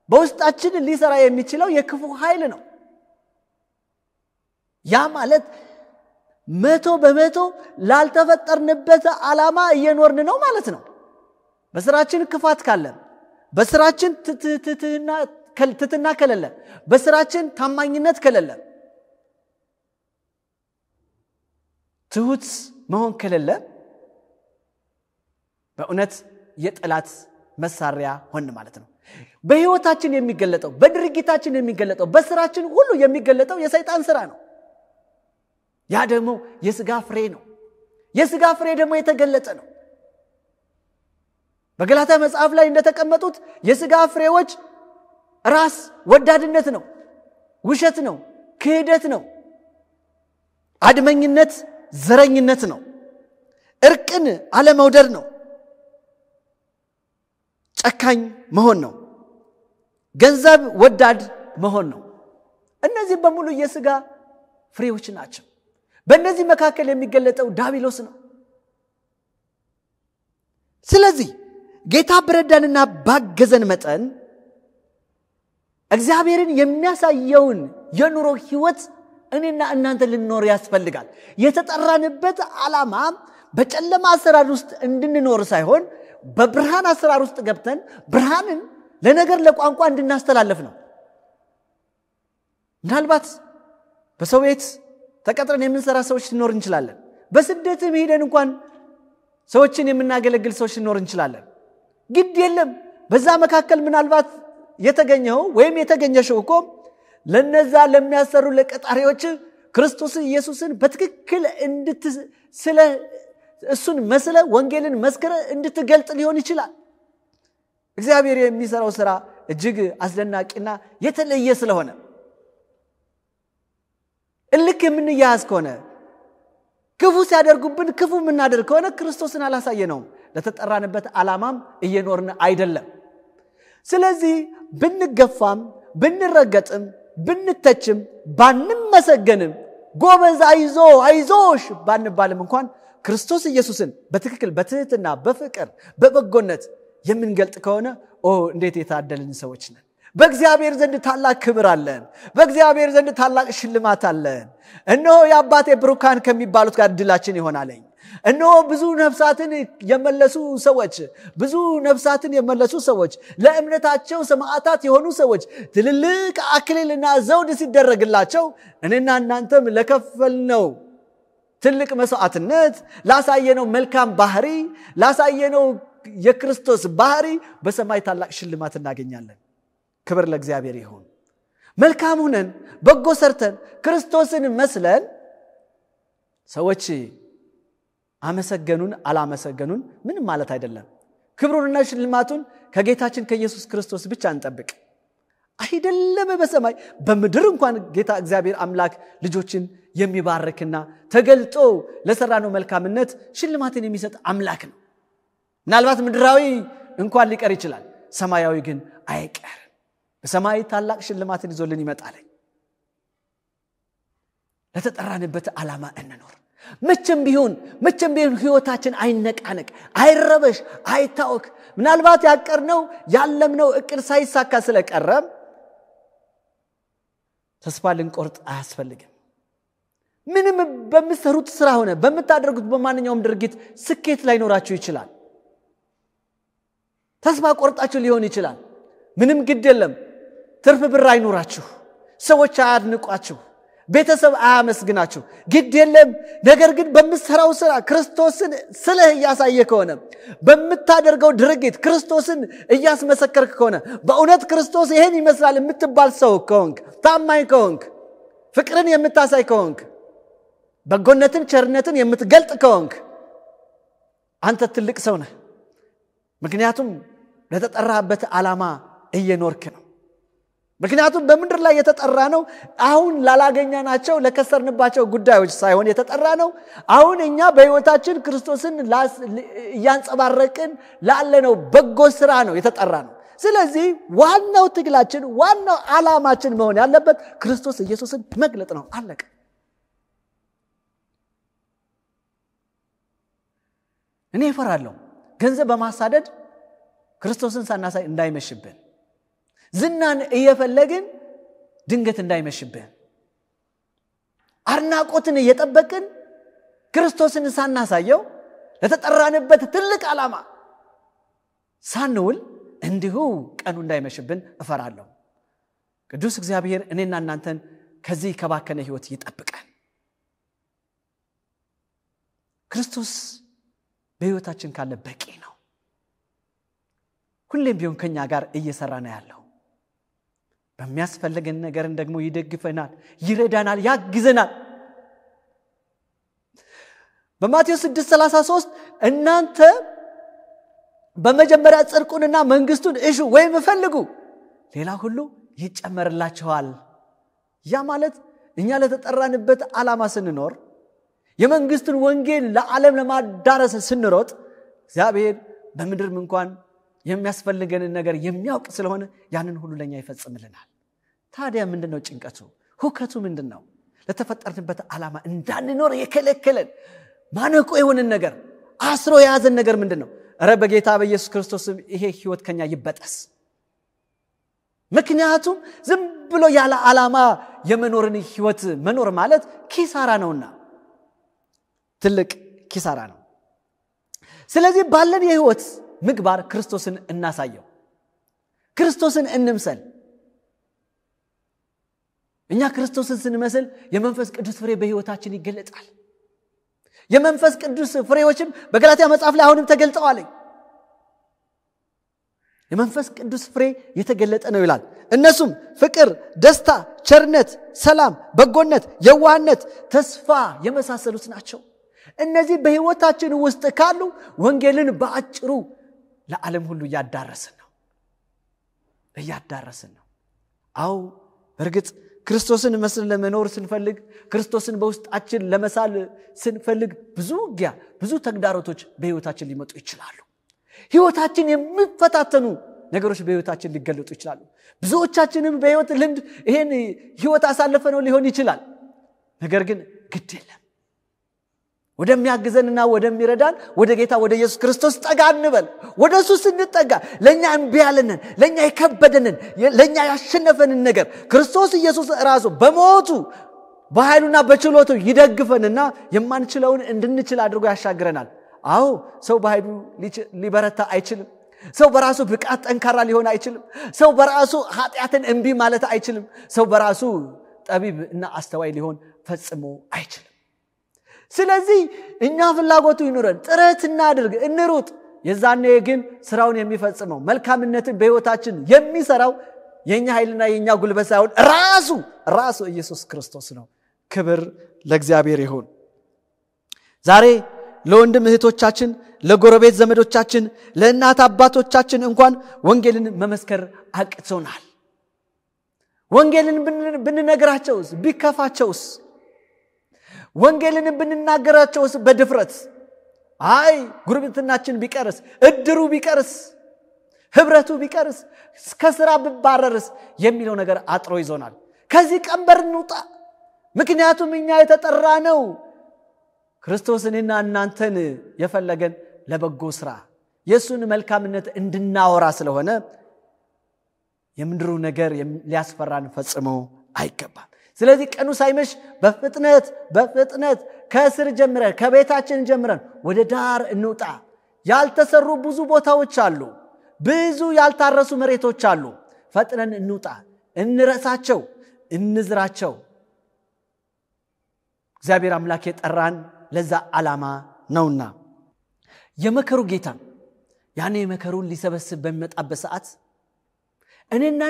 በውስጣችን ሊሰራ የሚችለው የክፉ ኃይል ነው። ያ ማለት 100% ላልተፈጠርንበት ዓላማ እየኖርን ነው ማለት ነው። በስራችን ክፋት ካለ፣ በስራችን ትትና ከሌለ፣ በስራችን ታማኝነት ከሌለ፣ ትሁት መሆን ከሌለ በእውነት የጠላት መሳሪያ ሆነ ማለት ነው። በህይወታችን የሚገለጠው፣ በድርጊታችን የሚገለጠው፣ በስራችን ሁሉ የሚገለጠው የሰይጣን ስራ ነው። ያ ደግሞ የሥጋ ፍሬ ነው። የሥጋ ፍሬ ደግሞ የተገለጠ ነው። በገላትያ መጽሐፍ ላይ እንደተቀመጡት የሥጋ ፍሬዎች ራስ ወዳድነት ነው፣ ውሸት ነው፣ ክህደት ነው፣ አድመኝነት፣ ዘረኝነት ነው፣ እርቅን አለመውደድ ነው፣ ጨካኝ መሆን ነው፣ ገንዘብ ወዳድ መሆን ነው። እነዚህ በሙሉ የሥጋ ፍሬዎች ናቸው። በእነዚህ መካከል የሚገለጠው ዲያብሎስ ነው። ስለዚህ ጌታ በረዳንና ባገዘን መጠን እግዚአብሔርን የሚያሳየውን የኑሮ ህይወት እኔና እናንተ ልንኖር ያስፈልጋል። የተጠራንበት ዓላማ በጨለማ አሰራር ውስጥ እንድንኖር ሳይሆን በብርሃን አሰራር ውስጥ ገብተን ብርሃንን ለነገር ለቋንቋ እንድናስተላልፍ ነው። ምናልባት በሰው ቤት ተቀጥረን የምንሰራ ሰዎች ልንኖር እንችላለን። በስደትም ሄደን እንኳን ሰዎችን የምናገለግል ሰዎች ልንኖር እንችላለን። ግድ የለም። በዛ መካከል ምናልባት የተገኘው ወይም የተገኘሽው እኮ ለነዛ ለሚያሰሩ ለቀጣሪዎች ክርስቶስ ኢየሱስን በትክክል ስለ እሱን መስለ ወንጌልን መስከረ እንድትገልጥ ሊሆን ይችላል። እግዚአብሔር የሚሰራው ሥራ እጅግ አስደናቂና የተለየ ስለሆነ እልክ የምንያዝ ከሆነ ክፉ ሲያደርጉብን ክፉ የምናደርግ ከሆነ ክርስቶስን አላሳየነውም። ለተጠራንበት ዓላማም እየኖርን አይደለም። ስለዚህ ብንገፋም ብንረገጥም ብንተችም ባንመሰገንም ጎበዝ አይዞሽ ባንባልም እንኳን ክርስቶስ ኢየሱስን በትክክል በትህትና በፍቅር በበጎነት የምንገልጥ ከሆነ እንዴት የታደልን ሰዎች ነን። በእግዚአብሔር ዘንድ ታላቅ ክብር አለን። በእግዚአብሔር ዘንድ ታላቅ ሽልማት አለን። እነሆ የአባቴ ብሩካን ከሚባሉት ጋር ድላችን ይሆናል። እነሆ ብዙ ነፍሳትን የመለሱ ሰዎች ለእምነታቸው ሰማዕታት የሆኑ ሰዎች ትልልቅ አክሊልና ዘውድ ሲደረግላቸው እኔና እናንተም ለከፈልነው ትልቅ መስዋዕትነት ላሳየነው መልካም ባህሪ ላሳየነው የክርስቶስ ባህሪ በሰማይ ታላቅ ሽልማት እናገኛለን። ክብር ለእግዚአብሔር ይሁን። መልካም ሆነን በጎ ሰርተን ክርስቶስን መስለን ሰዎች አመሰገኑን አላመሰገኑን ምንም ማለት አይደለም። ክብሩንና ሽልማቱን ከጌታችን ከኢየሱስ ክርስቶስ ብቻ እንጠብቅ። አይደለም በሰማይ በምድር እንኳን ጌታ እግዚአብሔር አምላክ ልጆችን የሚባርክና ተገልጦ ለሰራነው መልካምነት ሽልማትን የሚሰጥ አምላክ ነው። ምናልባት ምድራዊ እንኳን ሊቀር ይችላል፣ ሰማያዊ ግን አይቀር። በሰማይ ታላቅ ሽልማትን ይዞልን ይመጣል። ለተጠራንበት ዓላማ እንኖር። መቼም ቢሆን ህይወታችን አይነቃነቅ፣ አይረበሽ፣ አይታወክ። ምናልባት ያቀርነው ያለምነው እቅድ ሳይሳካ ስለቀረም ተስፋ ልንቆርጥ አያስፈልግም። ምንም በምትሰሩት ስራ ሆነ በምታደርጉት በማንኛውም ድርጊት ስኬት ላይኖራችሁ ይችላል። ተስፋ ቆርጣችሁ ሊሆን ይችላል። ምንም ግድ የለም። ትርፍ ብር አይኖራችሁ፣ ሰዎች አያድንቋችሁ፣ ቤተሰብ አያመስግናችሁ፣ ግድ የለም። ነገር ግን በምትሰራው ስራ ክርስቶስን ስለህ እያሳየ ከሆነ በምታደርገው ድርጊት ክርስቶስን እያስመሰከርክ ከሆነ በእውነት ክርስቶስ ይሄን ይመስላል የምትባል ሰው ከሆንክ፣ ታማኝ ከሆንክ፣ ፍቅርን የምታሳይ ከሆንክ፣ በጎነትን ቸርነትን የምትገልጥ ከሆንክ አንተ ትልቅ ሰው ነህ። ምክንያቱም ለተጠራበት ዓላማ እየኖርክ ነው። ምክንያቱም በምድር ላይ የተጠራ ነው አሁን ላላገኘናቸው ለከሰርንባቸው ጉዳዮች ሳይሆን የተጠራ ነው አሁን እኛ በህይወታችን ክርስቶስን ያንጸባረቅን ላለነው በጎ ስራ ነው የተጠራ ነው። ስለዚህ ዋናው ትግላችን ዋናው ዓላማችን መሆን ያለበት ክርስቶስ ኢየሱስን መግለጥ ነው። አለቀ። እኔ እፈራለሁ ገንዘብ በማሳደድ ክርስቶስን ሳናሳይ እንዳይመሽብን ዝናን እየፈለግን ድንገት እንዳይመሽብን አርናቆትን እየጠበቅን ክርስቶስን ሳናሳየው ለተጠራንበት ትልቅ ዓላማ ሳንውል እንዲሁ ቀኑ እንዳይመሽብን እፈራለሁ ቅዱስ እግዚአብሔር እኔና እናንተን ከዚህ ከባከነ ህይወት ይጠብቀን ክርስቶስ በህይወታችን ካለ በቂ ነው ሁሌም ቢሆን ከኛ ጋር እየሰራ ነው ያለው በሚያስፈልገን ነገር ደግሞ ይደግፈናል ይረዳናል ያግዘናል በማቴዎስ 6:33 እናንተ በመጀመሪያ ጽድቁንና መንግስቱን እሹ ወይም ፈልጉ ሌላ ሁሉ ይጨመርላችኋል ያ ማለት እኛ ለተጠራንበት ዓላማ ስንኖር የመንግስቱን ወንጌል ለዓለም ለማዳረስ ስንሮጥ እግዚአብሔር በምድርም እንኳን የሚያስፈልገን ነገር የሚያውቅ ስለሆነ ያንን ሁሉ ለኛ ይፈጽምልናል ታዲያ ምንድነው ጭንቀቱ ሁከቱ ምንድነው ለተፈጠርንበት ዓላማ እንዳንኖር የከለከለን ማነቆ የሆነን ነገር አስሮ የያዘን ነገር ምንድነው በጌታ በኢየሱስ ክርስቶስ ይሄ ህይወት ከኛ ይበጠስ ምክንያቱም ዝም ብሎ ያለ ዓላማ የመኖርን ህይወት መኖር ማለት ኪሳራ ነውና ትልቅ ኪሳራ ነው ስለዚህ ባለን የህይወት ምግባር ክርስቶስን እናሳየው ክርስቶስን እንምሰል እኛ ክርስቶስን ስንመስል የመንፈስ ቅዱስ ፍሬ በህይወታችን ይገለጣል የመንፈስ ቅዱስ ፍሬዎችም በገላትያ መጽሐፍ ላይ አሁንም ተገልጠዋል የመንፈስ ቅዱስ ፍሬ የተገለጠ ነው ይላል እነሱም ፍቅር ደስታ ቸርነት ሰላም በጎነት የዋህነት ተስፋ የመሳሰሉት ናቸው እነዚህ በህይወታችን ውስጥ ካሉ ወንጌልን በአጭሩ ለዓለም ሁሉ ያዳረሰን ነው አው በርግጥ ክርስቶስን መስለን ለመኖር ስንፈልግ ክርስቶስን በውስጣችን ለመሳል ስንፈልግ ብዙ ተግዳሮቶች በህይወታችን ሊመጡ ይችላሉ ህይወታችን የሚፈታተኑ ነገሮች በህይወታችን ሊገለጡ ይችላሉ ብዙዎቻችንም በህይወት ልምድ ይሄን ህይወት አሳልፈነው ሊሆን ይችላል ነገር ግን ግድ የለም ወደሚያግዘንና ወደሚረዳን ወደ ጌታ ወደ ኢየሱስ ክርስቶስ ጠጋ እንበል ወደሱ ስንጠጋ ለኛ እንቢ ያለንን ለኛ የከበደንን ለኛ ያሸነፈንን ነገር ክርስቶስ ኢየሱስ ራሱ በሞቱ በኃይሉና በችሎቱ ይደግፈንና የማንችለውን እንድንችል አድርጎ ያሻግረናል አው ሰው በኃይሉ ሊበረታ አይችልም ሰው በራሱ ብቃት ጠንካራ ሊሆን አይችልም ሰው በራሱ ኃጢያትን እንቢ ማለት አይችልም ሰው በራሱ ጠቢብና አስተዋይ ሊሆን ፈጽሞ አይችልም ስለዚህ እኛ ፍላጎቱ ይኑረን ጥረት እናድርግ እንሩጥ የዛኔ ግን ስራውን የሚፈጽመው መልካምነትን በህይወታችን የሚሰራው የኛ ኃይልና የኛ ጉልበት ሳይሆን ራሱ ኢየሱስ ክርስቶስ ነው ክብር ለእግዚአብሔር ይሁን ዛሬ ለወንድም እህቶቻችን ለጎረቤት ዘመዶቻችን ለእናት አባቶቻችን እንኳን ወንጌልን መመስከር አቅቶናል ወንጌልን ብንነግራቸውስ ቢከፋቸውስ ወንጌልን ብንናገራቸውስ በድፍረት አይ ጉርብትናችን ቢቀርስ እድሩ ቢቀርስ ህብረቱ ቢቀርስ ከስራ ቢባረርስ የሚለው ነገር አጥሮ ይዞናል ከዚህ ቀንበር እንውጣ ምክንያቱም እኛ የተጠራነው ክርስቶስንና እናንተን የፈለገን ለበጎ ስራ የሱን መልካምነት እንድናወራ ስለሆነ የምድሩ ነገር ሊያስፈራን ፈጽሞ አይገባም ስለዚህ ቀኑ ሳይመሽ በፍጥነት ከስር ጀምረን ከቤታችን ጀምረን ወደ ዳር እንውጣ ያልተሰሩ ብዙ ቦታዎች አሉ ብዙ ያልታረሱ መሬቶች አሉ ፈጥነን እንውጣ እንረሳቸው እንዝራቸው እግዚአብሔር አምላክ የጠራን ለዛ ዓላማ ነውና የመከሩ ጌታ ያኔ መከሩን ሊሰበስብ በሚመጣበት ሰዓት እኔና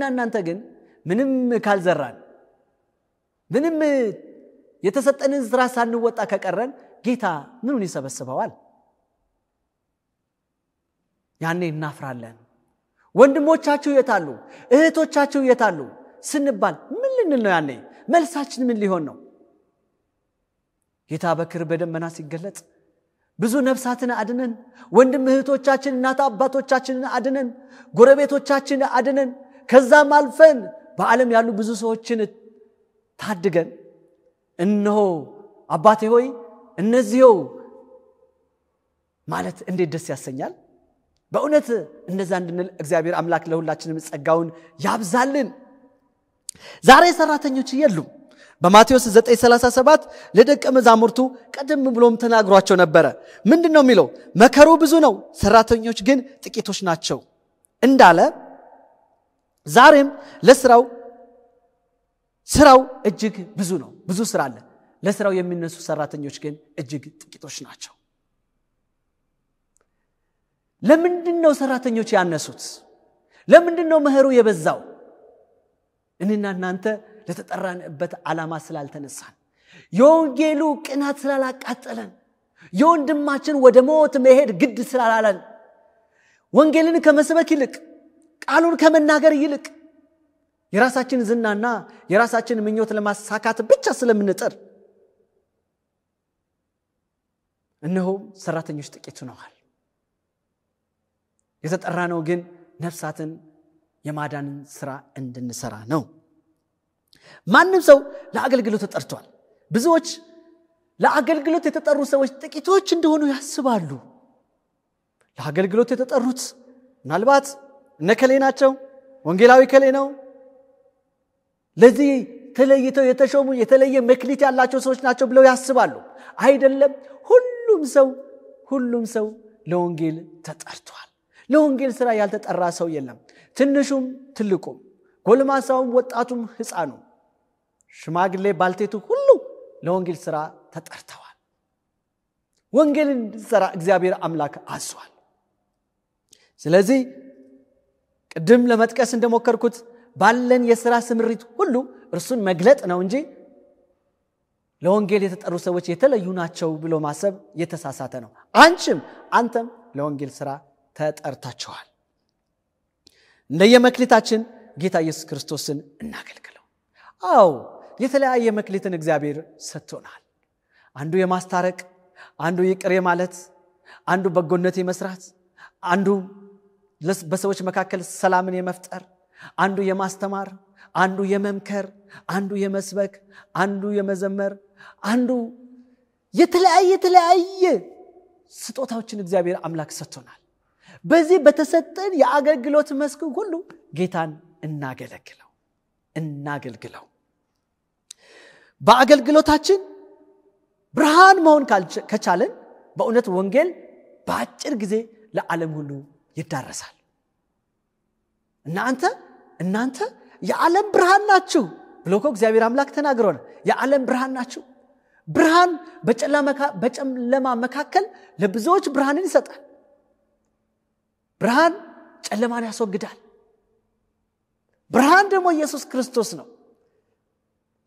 እናንተ ግን ምንም ካልዘራን ምንም የተሰጠንን ስራ ሳንወጣ ከቀረን ጌታ ምኑን ይሰበስበዋል ያኔ እናፍራለን ወንድሞቻችሁ የታሉ እህቶቻችሁ የታሉ ስንባል ምን ልንል ነው ያኔ መልሳችን ምን ሊሆን ነው ጌታ በክብር በደመና ሲገለጥ ብዙ ነፍሳትን አድነን ወንድም እህቶቻችን እናት አባቶቻችንን አድነን ጎረቤቶቻችንን አድነን ከዛም አልፈን በዓለም ያሉ ብዙ ሰዎችን ታድገን እነሆ አባቴ ሆይ እነዚህው ማለት እንዴት ደስ ያሰኛል በእውነት እንደዛ እንድንል እግዚአብሔር አምላክ ለሁላችንም ጸጋውን ያብዛልን ዛሬ ሰራተኞች የሉም በማቴዎስ 9:37 ለደቀ መዛሙርቱ ቀደም ብሎም ተናግሯቸው ነበር ምንድነው የሚለው መከሩ ብዙ ነው ሰራተኞች ግን ጥቂቶች ናቸው እንዳለ ዛሬም ስራው እጅግ ብዙ ነው ብዙ ስራ አለ ለስራው የሚነሱ ሰራተኞች ግን እጅግ ጥቂቶች ናቸው ለምንድነው ሰራተኞች ያነሱት ለምንድነው መኸሩ የበዛው እኔና እናንተ ለተጠራንበት ዓላማ ስላልተነሳን የወንጌሉ ቅናት ስላላቃጠለን የወንድማችን ወደ ሞት መሄድ ግድ ስላላለን ወንጌልን ከመስበክ ይልቅ ቃሉን ከመናገር ይልቅ የራሳችን ዝናና የራሳችን ምኞት ለማሳካት ብቻ ስለምንጥር እነሆ ሰራተኞች ጥቂት ሆነዋል የተጠራነው ግን ነፍሳትን የማዳን ስራ እንድንሰራ ነው ማንንም ሰው ለአገልግሎት ተጠርቷል ብዙዎች ለአገልግሎት የተጠሩ ሰዎች ጥቂቶች እንደሆኑ ያስባሉ ለአገልግሎት የተጠሩት ምናልባት ነከሌ ናቸው ወንጌላዊ ከሌ ነው ለዚህ ተለይተው የተሾሙ የተለየ መክሊት ያላቸው ሰዎች ናቸው ብለው ያስባሉ አይደለም ሁሉም ሰው ለወንጌል ተጠርቷል ለወንጌል ስራ ያልተጠራ ሰው የለም ትንሹም ትልቁም ጎልማሳውም ወጣቱም ህፃኑ ሽማግሌ ባልቴቱ ሁሉ ለወንጌል ስራ ተጠርተዋል ወንጌልን ስራ እግዚአብሔር አምላክ አዟል ስለዚህ ቅድም ለመጥቀስ እንደሞከርኩት ባለን የሥራ ስምሪት ሁሉ እርሱን መግለጥ ነው እንጂ ለወንጌል የተጠሩ ሰዎች የተለዩ ናቸው ብሎ ማሰብ የተሳሳተ ነው አንተም ለወንጌል ስራ ተጠርታችኋል እንደየመክሊታችን ጌታ ኢየሱስ ክርስቶስን እናገልግለው የተለያየ መክሊትን እግዚአብሔር ሰጥቶናል አንዱ የማስታረቅ አንዱ ይቅር የማለት አንዱ በጎነት የመስራት አንዱ በሰዎች መካከል ሰላምን የመፍጠር አንዱ የማስተማር አንዱ የመምከር አንዱ የመስበክ አንዱ የመዘመር አንዱ የተለያየ ስጦታዎችን እግዚአብሔር አምላክ ሰጥቶናል በዚህ በተሰጠን የአገልግሎት መስክ ሁሉ ጌታን እናገልግለው በአገልግሎታችን ብርሃን መሆን ከቻለን በእውነት ወንጌል በአጭር ጊዜ ለዓለም ሁሉ ይዳረሳል እናንተ የዓለም ብርሃን ናችሁ ብሎኮ እግዚአብሔር አምላክ ተናግሮናል የዓለም ብርሃን ናችሁ ብርሃን በጨለማ መካከል ለብዙዎች ብርሃንን ይሰጣል ብርሃን ጨለማን ያስወግዳል ብርሃን ደግሞ ኢየሱስ ክርስቶስ ነው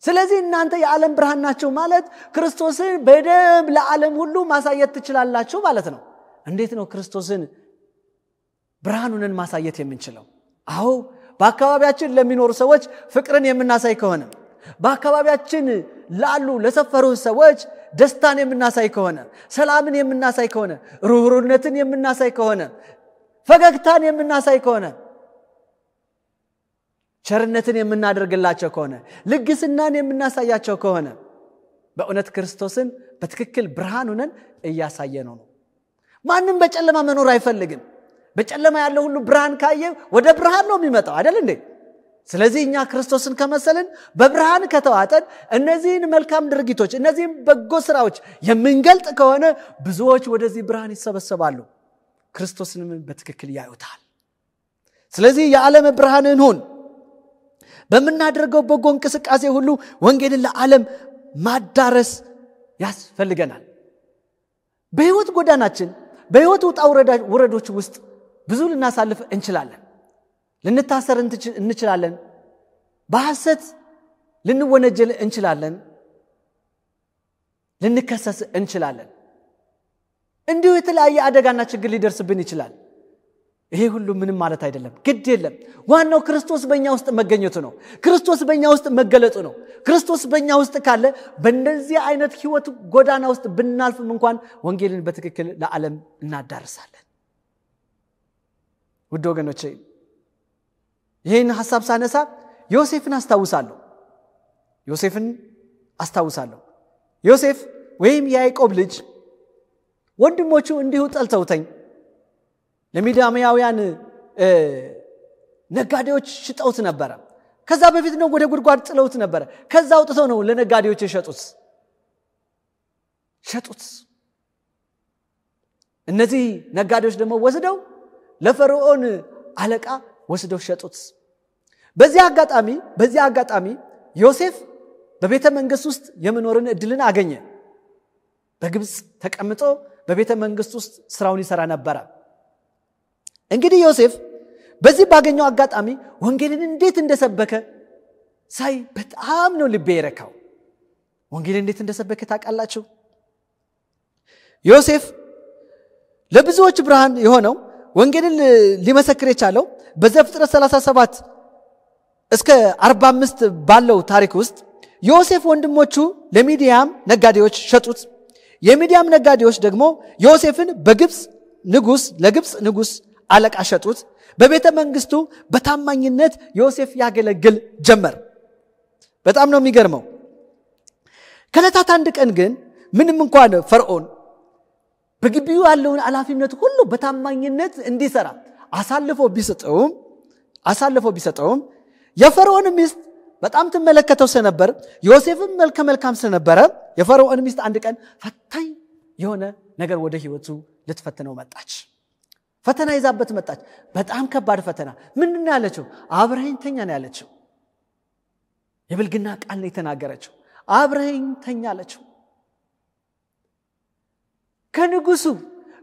ስለዚህ እናንተ የዓለም ብርሃን ናችሁ ማለት ክርስቶስን በደም ለዓለም ሁሉ ማሳየት ትችላላችሁ ማለት ነው እንዴት ነው ክርስቶስን ብርሃኑን ማሳየት የምንችለው በአካባቢያችን ለሚኖሩ ሰዎች ፍቅርን የምናሳይ ከሆነ በአካባቢያችን ላሉ ለሰፈሩ ሰዎች ደስታን የምናሳይ ከሆነ ሰላምን የምናሳይ ከሆነ ሩህሩህነትን የምናሳይ ከሆነ ፈገግታን የምናሳይ ከሆነ ቸርነትን የምናደርግላቸው ከሆነ ልግስናን የምናሳያቸው ከሆነ በእውነት ክርስቶስን በትክክል ብርሃኑን እያሳየነው ነው ማንንም በጨለማ መኖር አይፈልግም በጨለማ ያለው ሁሉ ብርሃን ካየ ወደ ብርሃን ነው የሚመጣው አይደል እንዴ ስለዚህ እኛ ክርስቶስን ከመሰለን በብርሃን ከተዋጠን እነዚህን መልካም ድርጊቶች እነዚህን በጎ ስራዎች የምንገልጥ ከሆነ ብዙዎች ወደዚህ ብርሃን ይሰበሰባሉ ክርስቶስንም በትክክል ያዩታል ስለዚህ የዓለም ብርሃን እንሁን በመናደርገው በጎ እንቅስቃሴ ሁሉ ወንጌልን ለዓለም ማዳረስ ያስፈልገናል በህይወት ጎዳናችን በህይወት ውጣ ውረዶች ውስጥ ብዙ ልናሳልፍ እንችላለን ልንታሰር እንችላለን በሐሰት ልንወነጀል እንችላለን ልንከሰስ እንችላለን እንዲሁ የተለያየ አደጋና ችግር ሊደርስብን ይችላል ይሄ ሁሉ ምንም ማለት አይደለም ግድ የለም ዋናው ክርስቶስ በእኛ ውስጥ መገኘቱ ነው ክርስቶስ በእኛ ውስጥ መገለጡ ነው ክርስቶስ በእኛ ውስጥ ካለ በእንደዚህ አይነት ህይወት ጎዳና ውስጥ ብናልፍም እንኳን ወንጌልን በትክክል ለዓለም እናዳርሳለን ውድ ወገኖቼ ይሄን ሐሳብ ሳነሳ ዮሴፍን አስታውሳለሁ ዮሴፍ ወይም ያዕቆብ ልጅ ወንድሞቹ እንዲሁ ጠልተውተኝ ለሚዲያማውያን ነጋዴዎች ሽጠውት ነበር ከዛ በፊት ነው ወደ ጉድጓድ ጥለውት ነበር ከዛ አውጥተው ነው ለነጋዴዎች የሸጡት እነዚህ ነጋዴዎች ደግሞ ወስደው ለፈርዖን አለቃ ወስደው ሸጡት በዚህ አጋጣሚ ዮሴፍ በቤተ መንግስት ውስጥ የመኖርን እድልን አገኘ በግብጽ ተቀምጦ በቤተ መንግስት ውስጥ ስራውን ይሰራ ነበር እንግዲህ ዮሴፍ በዚህ ባገኘው አጋጣሚ ወንጌልን እንዴት እንደሰበከ ሳይ በጣም ነው ልቤ የረካው ወንጌልን እንዴት እንደሰበከ ታውቃላችሁ ዮሴፍ ለብዙዎች ብርሃን የሆነው ወንጌልን ሊመሰክር የቻለው በዘፍጥረት 37 እስከ 45 ባለው ታሪክ ውስጥ ዮሴፍ ወንድሞቹ ለሚዲያም ነጋዴዎች ሸጡት የሚዲያም ነጋዴዎች ደግሞ ዮሴፍን ለግብጽ ንጉስ አለቃ ሸጡት በቤተ መንግስቱ በታማኝነት ዮሴፍ ያገለግል ጀመር በጣም ነው የሚገርመው ከለታት አንድ ቀን ግን ምንም እንኳን ፈርዖን በግቢው ያለውን ኃላፊነት ሁሉ በታማኝነት እንዲሰራ አሳልፎ ቢሰጠውም የፈርዖን ሚስት በጣም ተመለከተው ስለነበር ዮሴፍም መልካም ስለነበረ የፈርዖን ሚስት አንድ ቀን ፈታኝ የሆነ ነገር ወደ ህይወቱ ልትፈትነው መጣች ፈተና ይዛበት መጣች በጣም ከባድ ፈተና ምንድነው ያለችው አብረኸኝ ተኛ ነው ያለችው የብልግና ቃል ነው የተናገረችው አብረኸኝ ተኛ አለችው ከንጉሱ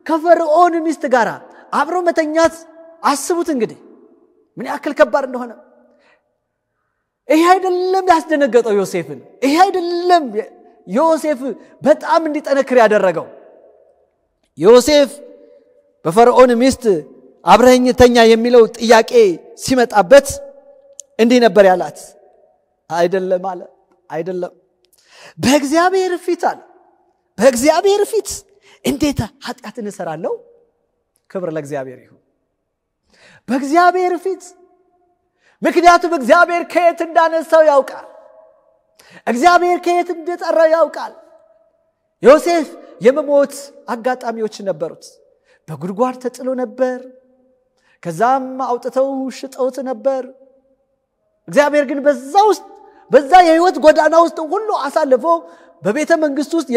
ከፈርዖን ሚስት ጋር አብሮ መተኛት አስቡት እንግዲህ ምን ያክል ከባድ እንደሆነ ይሄ አይደለም ያስደነገጠው ዮሴፍን ይሄ አይደለም ዮሴፍ በጣም እንዲጠነክር ያደረገው ዮሴፍ በፈርዖን ሚስት አብረኸኝ ተኛ የሚለው ጥያቄ ሲመጣበት እንዲህ ነበር ያላት አይደለም በእግዚአብሔር ፊት እንዴት ኃጢአትን እሰራለሁ ክብር ለእግዚአብሔር ይሁን በእግዚአብሔር ፊት ምክንያቱም እግዚአብሔር ከየት እንዳነሳው ያውቃል እግዚአብሔር ከየት እንደጠራው ያውቃል ዮሴፍ የመሞት አጋጣሚዎች ነበሩት በጉድጓድ ተጥሎ ነበር ከዛም አውጥተው ሽጠውት ነበር እግዚአብሔር ግን በዛ የህይወት ጎዳና ውስጥ ሁሉ አሳልፎ በቤተ መንግስት ውስጥ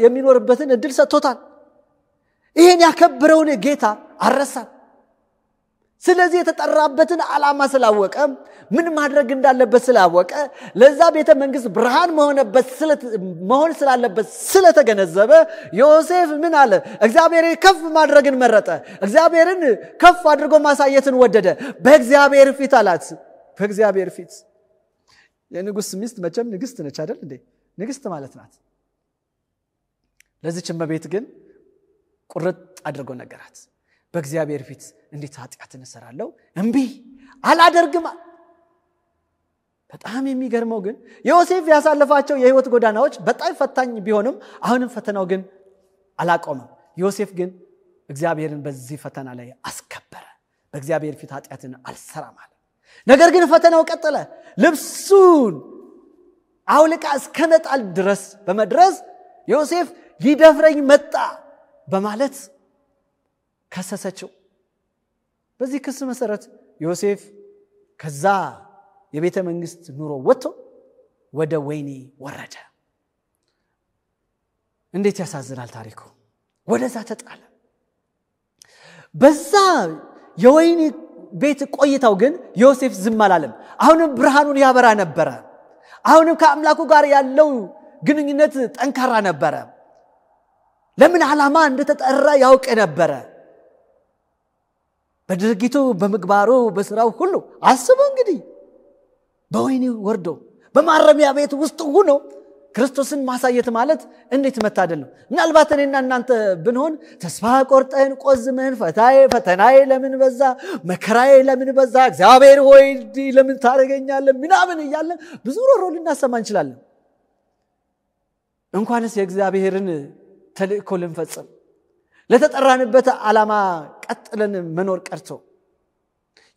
የሚኖርበትን እድል ሰጥቶታል ይሄን ያከበረውን ጌታ አረሳል ስለዚህ የተጠራበትን ዓላማ ስላወቀ ምን ማድረግ እንዳለበት ስላወቀ ለዛ ቤተ መንግስት ብርሃን መሆን ስላለበት ስለተገነዘበ ዮሴፍ ምን አለ እግዚአብሔር ከፍ ማድረግን መረጠ እግዚአብሔርን ከፍ አድርጎ ማሳየትን ወደደ በእግዚአብሔር ፊት አላት በእግዚአብሔር ፊት የንጉስ ሚስት መቼም ንግስት ነች አይደል እንዴ ንግስት ማለት ናት ለዚህች እመቤት ግን ቁርጥ አድርጎ ነገራት በእግዚአብሔር ፊት እንዴት ኃጢአትን እሰራለሁ እንቢ አላደርግም በጣም የሚገርመው ግን ዮሴፍ ያሳለፋቸው የህይወት ጎዳናዎች በጣም ፈታኝ ቢሆንም አሁንም ፈተናው ግን አላቆመም ዮሴፍ ግን እግዚአብሔርን በዚህ ፈተና ላይ አስከበረ በእግዚአብሔር ፊት ኃጢአትን አልሰራም አለ ነገር ግን ፈተናው ቀጠለ ልብሱን አውልቃ እስከመጣል ድረስ በመድረስ ዮሴፍ ሊደፍረኝ መጣ በማለት ከሰሰችው በዚህ ክስ መሰረት ዮሴፍ ከዛ የቤተ መንግስት ኑሮ ወጥቶ ወደ ወይኒ ወረደ እንዴት ያሳዝናል ታሪኩ ወደዛ ተጣለ በዛ የወይኒ ቤት ቆይታው ግን ዮሴፍ ዝም አላለም አሁንም ብርሃኑን ያበራ ነበር አሁንም ከአምላኩ ጋር ያለው ግንኙነት ጠንካራ ነበር ለምን ዓላማ እንደተጠራ ያውቅ ነበር በድርጊቱ በመግባሩ በስራው ሁሉ አስቡ እንግዲህ በወይኒ ወርዶ በማረሚያ ቤት ውስጥ ሆኖ ክርስቶስን ማሳየት ማለት እንዴት መታደል ነው ምናልባት እኔና እናንተ ብንሆን ተስፋ ቆርጠን ቆዝመን ፈተናዬ ለምን በዛ መከራዬ ለምን በዛ እግዚአብሔር ሆይ ለምን ታረጋኛለህ ምናምን ይያለን ብዙ ሮሮ ልናሰማ እንችላለን እንኳንስ የእግዚአብሔርን ተልእኮ ልንፈጽም ለተጠራንበት ዓላማ ቀጥለን መኖር ቀርቶ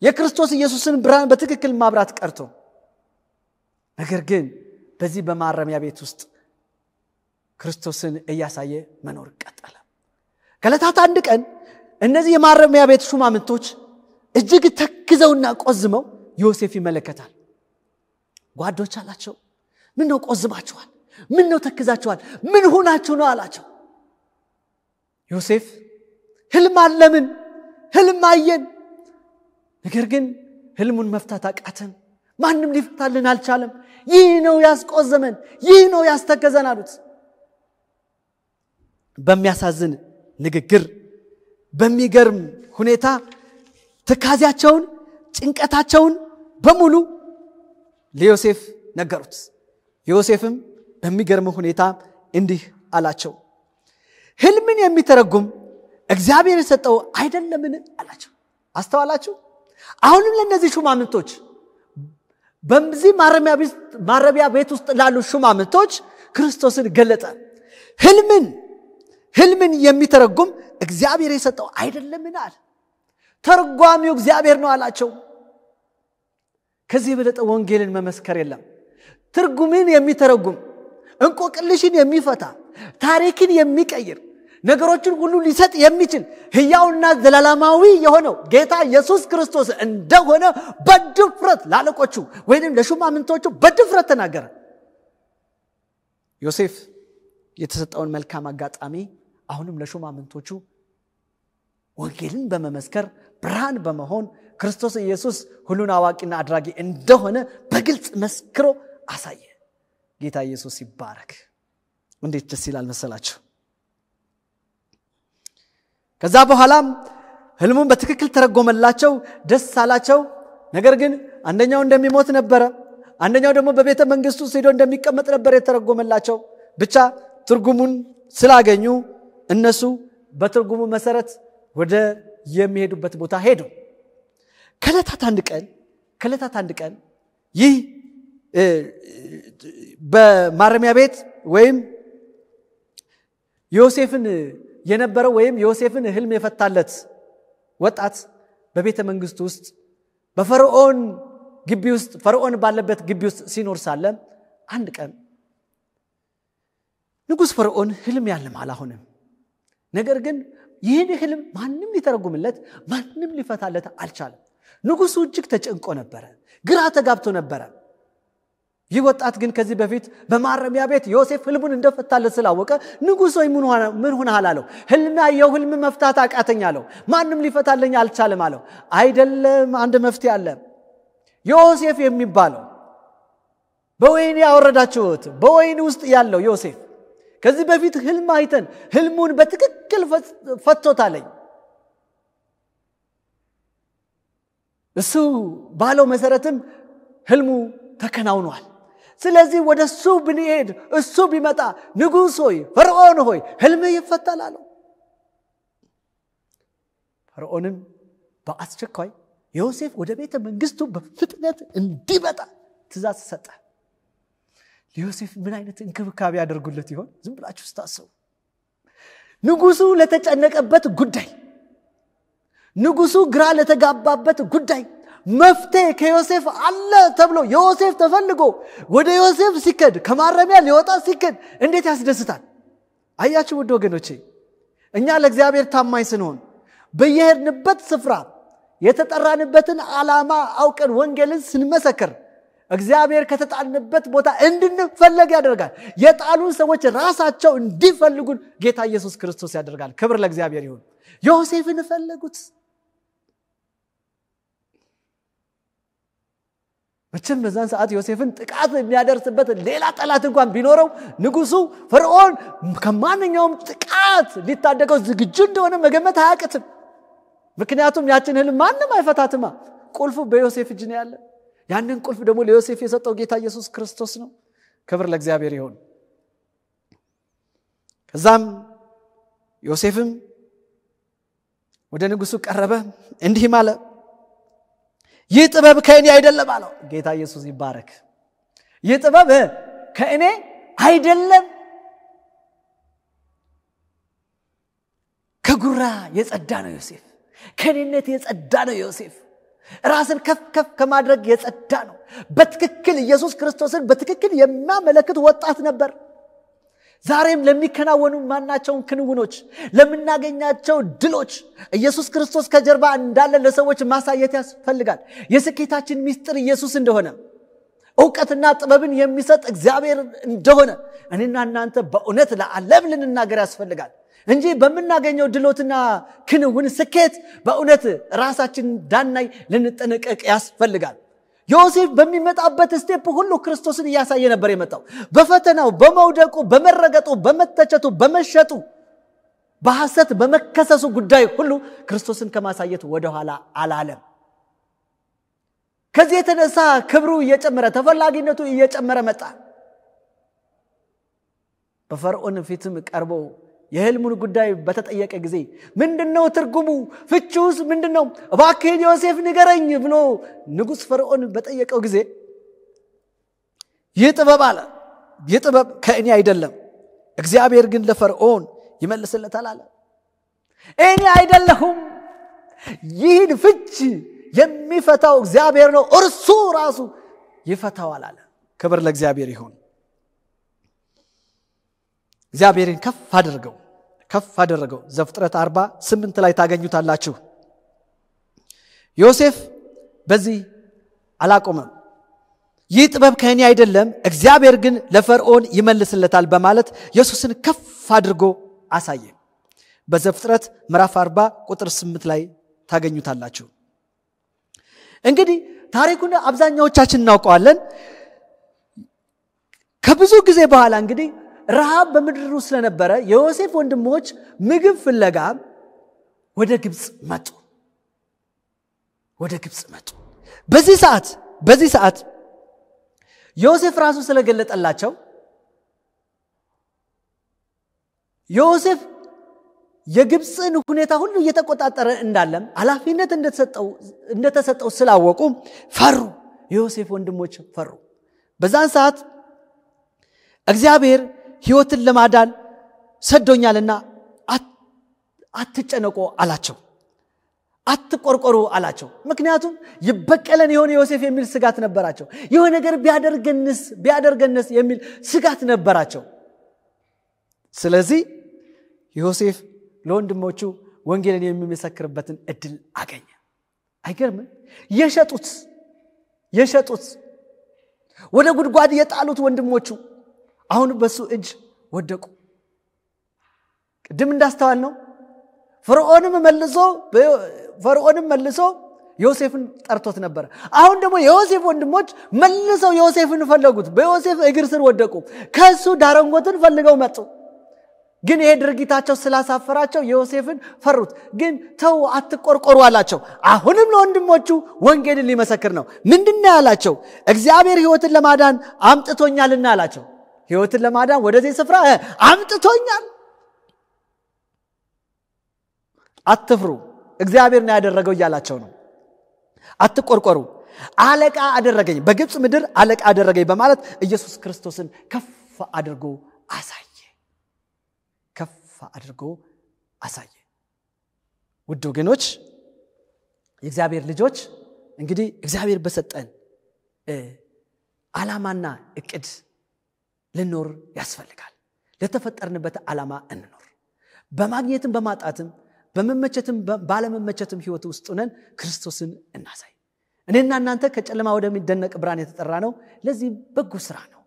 የክርስቶስ ኢየሱስን ብርሃን በትክክል ማብራት ቀርቶ ነገር ግን በዚህ በማረሚያ ቤት ውስጥ ክርስቶስን እያሳየ መኖር ቀጠለ ከዕለታት አንድ ቀን እነዚህ የማረሚያ ቤት ሹማምንቶች እጅግ ተክዘውና ቆዝመው ዮሴፍ ይመለከታል። ጓዶች አላቸው፣ ምን ነው ቆዝማችኋል? ምን ነው ተክዛችኋል? ምን ሆናችሁ ነው አላቸው። ዮሴፍ ህልም አለምን፣ ህልም አየን፣ ነገር ግን ህልሙን መፍታት አቃተን፣ ማንም ሊፈታልን አልቻለም። ይህ ነው ያስቆዘመን፣ ይህ ነው ያስተከዘን አሉት። በሚያሳዝን ንግግር በሚገርም ሁኔታ ተካዚያቸውን ጭንቀታቸውን በሙሉ ለዮሴፍ ነገሩት። ዮሴፍም በሚገርም ሁኔታ እንዲህ አላቸው፣ ህልምን የሚተረጉም እግዚአብሔር የሰጠው አይደለምን አላቸው። አስተዋላችሁ? አሁንም ለነዚህ ሹማምንቶች በዚህ ማረሚያ ቤት ውስጥ ላሉ ሹማምንቶች ክርስቶስን ገለጠ። ህልምን የሚተረጉም እግዚአብሔር የሰጠው አይደለምን አለ። ተርጓሚው እግዚአብሔር ነው አላቸው። ከዚህ የበለጠ ወንጌልን መመስከር የለም። ትርጉምን የሚተረጉም እንቆቅልሽን የሚፈታ ታሪክን የሚቀይር ነገሮችን ሁሉ ሊሰጥ የሚችል ሕያውና ዘላለማዊ የሆነው ጌታ ኢየሱስ ክርስቶስ እንደሆነ በድፍረት ላለቆቹ ወይንም ለሹማምንቶቹ በድፍረት ተናገረ። ዮሴፍ የተሰጠውን መልካም አጋጣሚ አሁንም ለሹማምንቶቹ ወንጌልን በመመስከር ብርሃን በመሆን ክርስቶስ ኢየሱስ ሁሉን አዋቂና አድራጊ እንደሆነ በግልጽ መስክሮ አሳየ። ጌታ ኢየሱስ ይባረክ። እንዴት ደስ ይላል መሰላችሁ። ከዛ በኋላም ህልሙን በትክክል ተረጎመላቸው፣ ደስ አላቸው። ነገር ግን አንደኛው እንደሚሞት ነበር፣ አንደኛው ደግሞ በቤተ መንግስቱ ሄዶ እንደሚቀመጥ ነበር የተረጎመላቸው። ብቻ ትርጉሙን ስላገኙ እነሱ በትርጉሙ መሰረት ወደ የሚሄዱበት ቦታ ሄዱ። ከዕለታት አንድ ቀን ይህ በማረሚያ ቤት ወይም ዮሴፍን የነበረው ወይም ዮሴፍን ህልም የፈታለት ወጣት በቤተ መንግስቱ ውስጥ በፈርዖን ግቢ ውስጥ ፈርዖን ባለበት ግቢ ውስጥ ሲኖር ሳለ አንድ ቀን ንጉስ ፈርዖን ህልም ያልማል አሁንም። ነገር ግን ይህን ህልም ማንም ሊተረጉምለት ማንም ሊፈታለት አልቻለም። ንጉሱ እጅግ ተጨንቆ ነበር፣ ግራ ተጋብቶ ነበር። ይህ ወጣት ግን ከዚህ በፊት በማረሚያ ቤት ዮሴፍ ህልሙን እንደፈታለት ስላወቀ ንጉስ ሆይ ምን ሆነሃል አለው። ህልም መፍታት አቃተኝ አለው። ማንም ሊፈታልኝ አልቻለም አለው። አይደለም፣ አንድ መፍትሄ አለ። ዮሴፍ የሚባለው በወይኒ ያወረዳችሁት በወይኒ ውስጥ ያለው ዮሴፍ ከዚህ በፊት ህልም አይተን ህልሙን በትክክል ፈቶታለኝ። እሱ ባለው መሰረትም ህልሙ ተከናውኗል። ስለዚህ ወደሱ ብንሄድ እሱ ቢመጣ ንጉስ ሆይ ፈርዖን ሆይ ህልም ይፈታል አለው። ፈርዖንም በአስቸኳይ ዮሴፍ ወደ ቤተ መንግስቱ በፍጥነት እንዲመጣ ትእዛዝ ሰጠ። ዮሴፍ ምን አይነት እንክብካቤ ያደርጉለት ይሆን? ዝም ብላችሁ ስታስቡ ንጉሱ ለተጨነቀበት ጉዳይ፣ ንጉሱ ግራ ለተጋባበት ጉዳይ መፍትሄ ከዮሴፍ አለ ተብሎ ዮሴፍ ተፈልጎ ወደ ዮሴፍ ሲከድ ከማረሚያ ሊወጣ ሲከድ እንዴት ያስደስታል! አያችሁ ውድ ወገኖቼ፣ እኛ ለእግዚአብሔር ታማኝ ስንሆን በየሄድንበት ስፍራ የተጠራንበትን ዓላማ አውቀን ወንጌልን ስንመሰክር እግዚአብሔር ከተጣልንበት ቦታ እንድንፈለግ ያደርጋል። የጣሉን ሰዎች ራሳቸው እንዲፈልጉን ጌታ ኢየሱስ ክርስቶስ ያደርጋል። ክብር ለእግዚአብሔር ይሁን። ዮሴፍን ፈለጉት። መቼም በዛን ሰዓት ዮሴፍን ጥቃት የሚያደርስበት ሌላ ጠላት እንኳን ቢኖረው ንጉሱ ፈርዖን ከማንኛውም ጥቃት ሊታደገው ዝግጁ እንደሆነ መገመት አያቅትም። ምክንያቱም ያችን ህልም ማንም አይፈታትማ። ቁልፉ በዮሴፍ እጅ ነው ያለ። ያንን ቁልፍ ደግሞ ለዮሴፍ የሰጠው ጌታ ኢየሱስ ክርስቶስ ነው። ክብር ለእግዚአብሔር ይሁን። ከዛም ዮሴፍም ወደ ንጉሱ ቀረበ፣ እንዲህም አለ፣ ይህ ጥበብ ከእኔ አይደለም አለው። ጌታ ኢየሱስ ይባረክ። ይህ ጥበብ ከእኔ አይደለም፣ ከጉራ የጸዳ ነው ዮሴፍ። ከኔነት የጸዳ ነው ዮሴፍ። ራስን ከፍ ከማድረግ የጸዳ ነው። በትክክል ኢየሱስ ክርስቶስን በትክክል የሚያመለክት ወጣት ነበር። ዛሬም ለሚከናወኑ ማናቸውን ክንውኖች ለምናገኛቸው ድሎች ኢየሱስ ክርስቶስ ከጀርባ እንዳለ ለሰዎች ማሳየት ያስፈልጋል። የስኬታችን ሚስጥር ኢየሱስ እንደሆነ ዕውቀትና ጥበብን የሚሰጥ እግዚአብሔር እንደሆነ እኔና እናንተ በእውነት ለዓለም ልንናገር ያስፈልጋል እንጂ በመናገኘው ድሎትና ክንውን ስኬት በእውነት ራሳችን ዳናይ ልንጠነቀቅ ያስፈልጋል። ዮሴፍ በሚመጣበት ስቴፕ ሁሉ ክርስቶስን ያሳየ ነበር የመጣው። በፈተናው፣ በመውደቁ፣ በመረገጡ፣ በመተቸቱ፣ በመሸጡ፣ በሐሰት በመከሰሱ ጉዳይ ሁሉ ክርስቶስን ከማሳየት ወደ ኋላ አላለም። ከዚህ የተነሳ ክብሩ እየጨመረ ተፈላጊነቱ እየጨመረ መጣ። በፈርዖን ፊትም ቀርቦ የህልሙን ጉዳይ በተጠየቀ ጊዜ ምንድነው ትርጉሙ? ፍቺውስ ምንድነው? እባክህ ዮሴፍ ንገረኝ ብሎ ንጉስ ፈርዖን በጠየቀው ጊዜ ይህ ጥበብ አለ፣ ይህ ጥበብ ከእኔ አይደለም፣ እግዚአብሔር ግን ለፈርዖን ይመልስለታል አለ። እኔ አይደለሁም፣ ይህን ፍቺ የሚፈታው እግዚአብሔር ነው፣ እርሱ ራሱ ይፈታዋል አለ። ክብር ለእግዚአብሔር ይሁን። እግዚአብሔርን ከፍ አደረገው። ዘፍጥረት 48 ላይ ታገኙታላችሁ። ዮሴፍ በዚህ አላቆመም። ይህ ጥበብ ከእኔ አይደለም፣ እግዚአብሔር ግን ለፈርዖን ይመልስለታል በማለት ኢየሱስን ከፍ አድርጎ አሳየ። በዘፍጥረት ምዕራፍ 40 ቁጥር 8 ላይ ታገኙታላችሁ። እንግዲህ ታሪኩን አብዛኛዎቻችን እናውቀዋለን። ከብዙ ጊዜ በኋላ እንግዲህ ረሃብ በምድሩ ስለነበረ የዮሴፍ ወንድሞች ምግብ ፍለጋ ወደ ግብጽ መጡ። በዚህ ሰዓት ዮሴፍ ራሱ ስለገለጠላቸው ዮሴፍ የግብጽን ሁኔታ ሁሉ እየተቆጣጠረ እንዳለም ኃላፊነት እንደተሰጠው ስላወቁ ፈሩ። የዮሴፍ ወንድሞች ፈሩ። በዛን ሰዓት እግዚአብሔር ሕይወትን ለማዳን ሰዶኛልና አትጨነቁ አላቸው፣ አትቆርቆሩ አላቸው። ምክንያቱም ይበቀለን የሆነ ዮሴፍ የሚል ስጋት ነበራቸው። የሆነ ነገር ቢያደርገንስ የሚል ስጋት ነበራቸው። ስለዚህ ዮሴፍ ለወንድሞቹ ወንጌልን የሚመሰክርበትን እድል አገኘ። አይገርም? የሸጡት ወደ ጉድጓድ የጣሉት ወንድሞቹ አሁን በሱ እጅ ወደቁ። ቅድም እንዳስተዋል ነው ፈርዖንም መልሶ ዮሴፍን ጠርቶት ነበር። አሁን ደግሞ የዮሴፍ ወንድሞች መልሰው ዮሴፍን ፈለጉት። በዮሴፍ እግር ስር ወደቁ። ከሱ ዳረንጎትን ፈልገው መጡ። ግን ይሄ ድርጊታቸው ስላሳፈራቸው ዮሴፍን ፈሩት። ግን ተው አትቆርቆሩ አላቸው። አሁንም ለወንድሞቹ ወንጌልን ሊመሰክር ነው። ምንድነው ያላቸው? እግዚአብሔር ሕይወትን ለማዳን አምጥቶኛልና አላቸው። ሕይወትን ለማዳን ወደዚህ ስፍራ አምጥቶኛል። አትፍሩ፣ እግዚአብሔር ነው ያደረገው እያላቸው ነው። አትቆርቆሩ፣ አለቃ አደረገኝ፣ በግብጽ ምድር አለቃ አደረገኝ በማለት ኢየሱስ ክርስቶስን ከፍ አድርጎ አሳየ። ውድ ወገኖች፣ የእግዚአብሔር ልጆች እንግዲህ እግዚአብሔር በሰጠን ዓላማና እቅድ ልንኖር ያስፈልጋል። ለተፈጠርንበት ዓላማ እንኖር። በማግኘትም በማጣትም በመመቸትም ባለመመቸትም ሕይወት ውስጥ ሆነን ክርስቶስን እናሳይ። እኔና እናንተ ከጨለማ ወደሚደነቅ ብርሃን የተጠራ ነው። ለዚህ በጎ ስራ ነው፣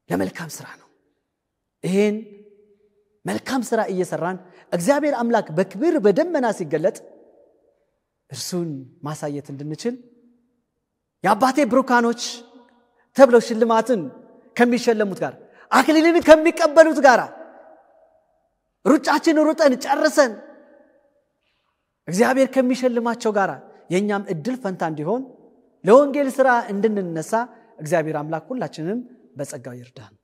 ለመልካም ስራ ነው። ይሄን መልካም ስራ እየሰራን እግዚአብሔር አምላክ በክብር በደመና ሲገለጥ እርሱን ማሳየት እንድንችል የአባቴ ብሩካኖች ተብለው ሽልማትን ከሚሸለሙት ጋር አክሊልን ከሚቀበሉት ጋር ሩጫችን ሩጠን ጨርሰን እግዚአብሔር ከሚሸልማቸው ጋር የኛም እድል ፈንታ እንዲሆን ለወንጌል ስራ እንድንነሳ እግዚአብሔር አምላክ ሁላችንም በጸጋው ይርዳን።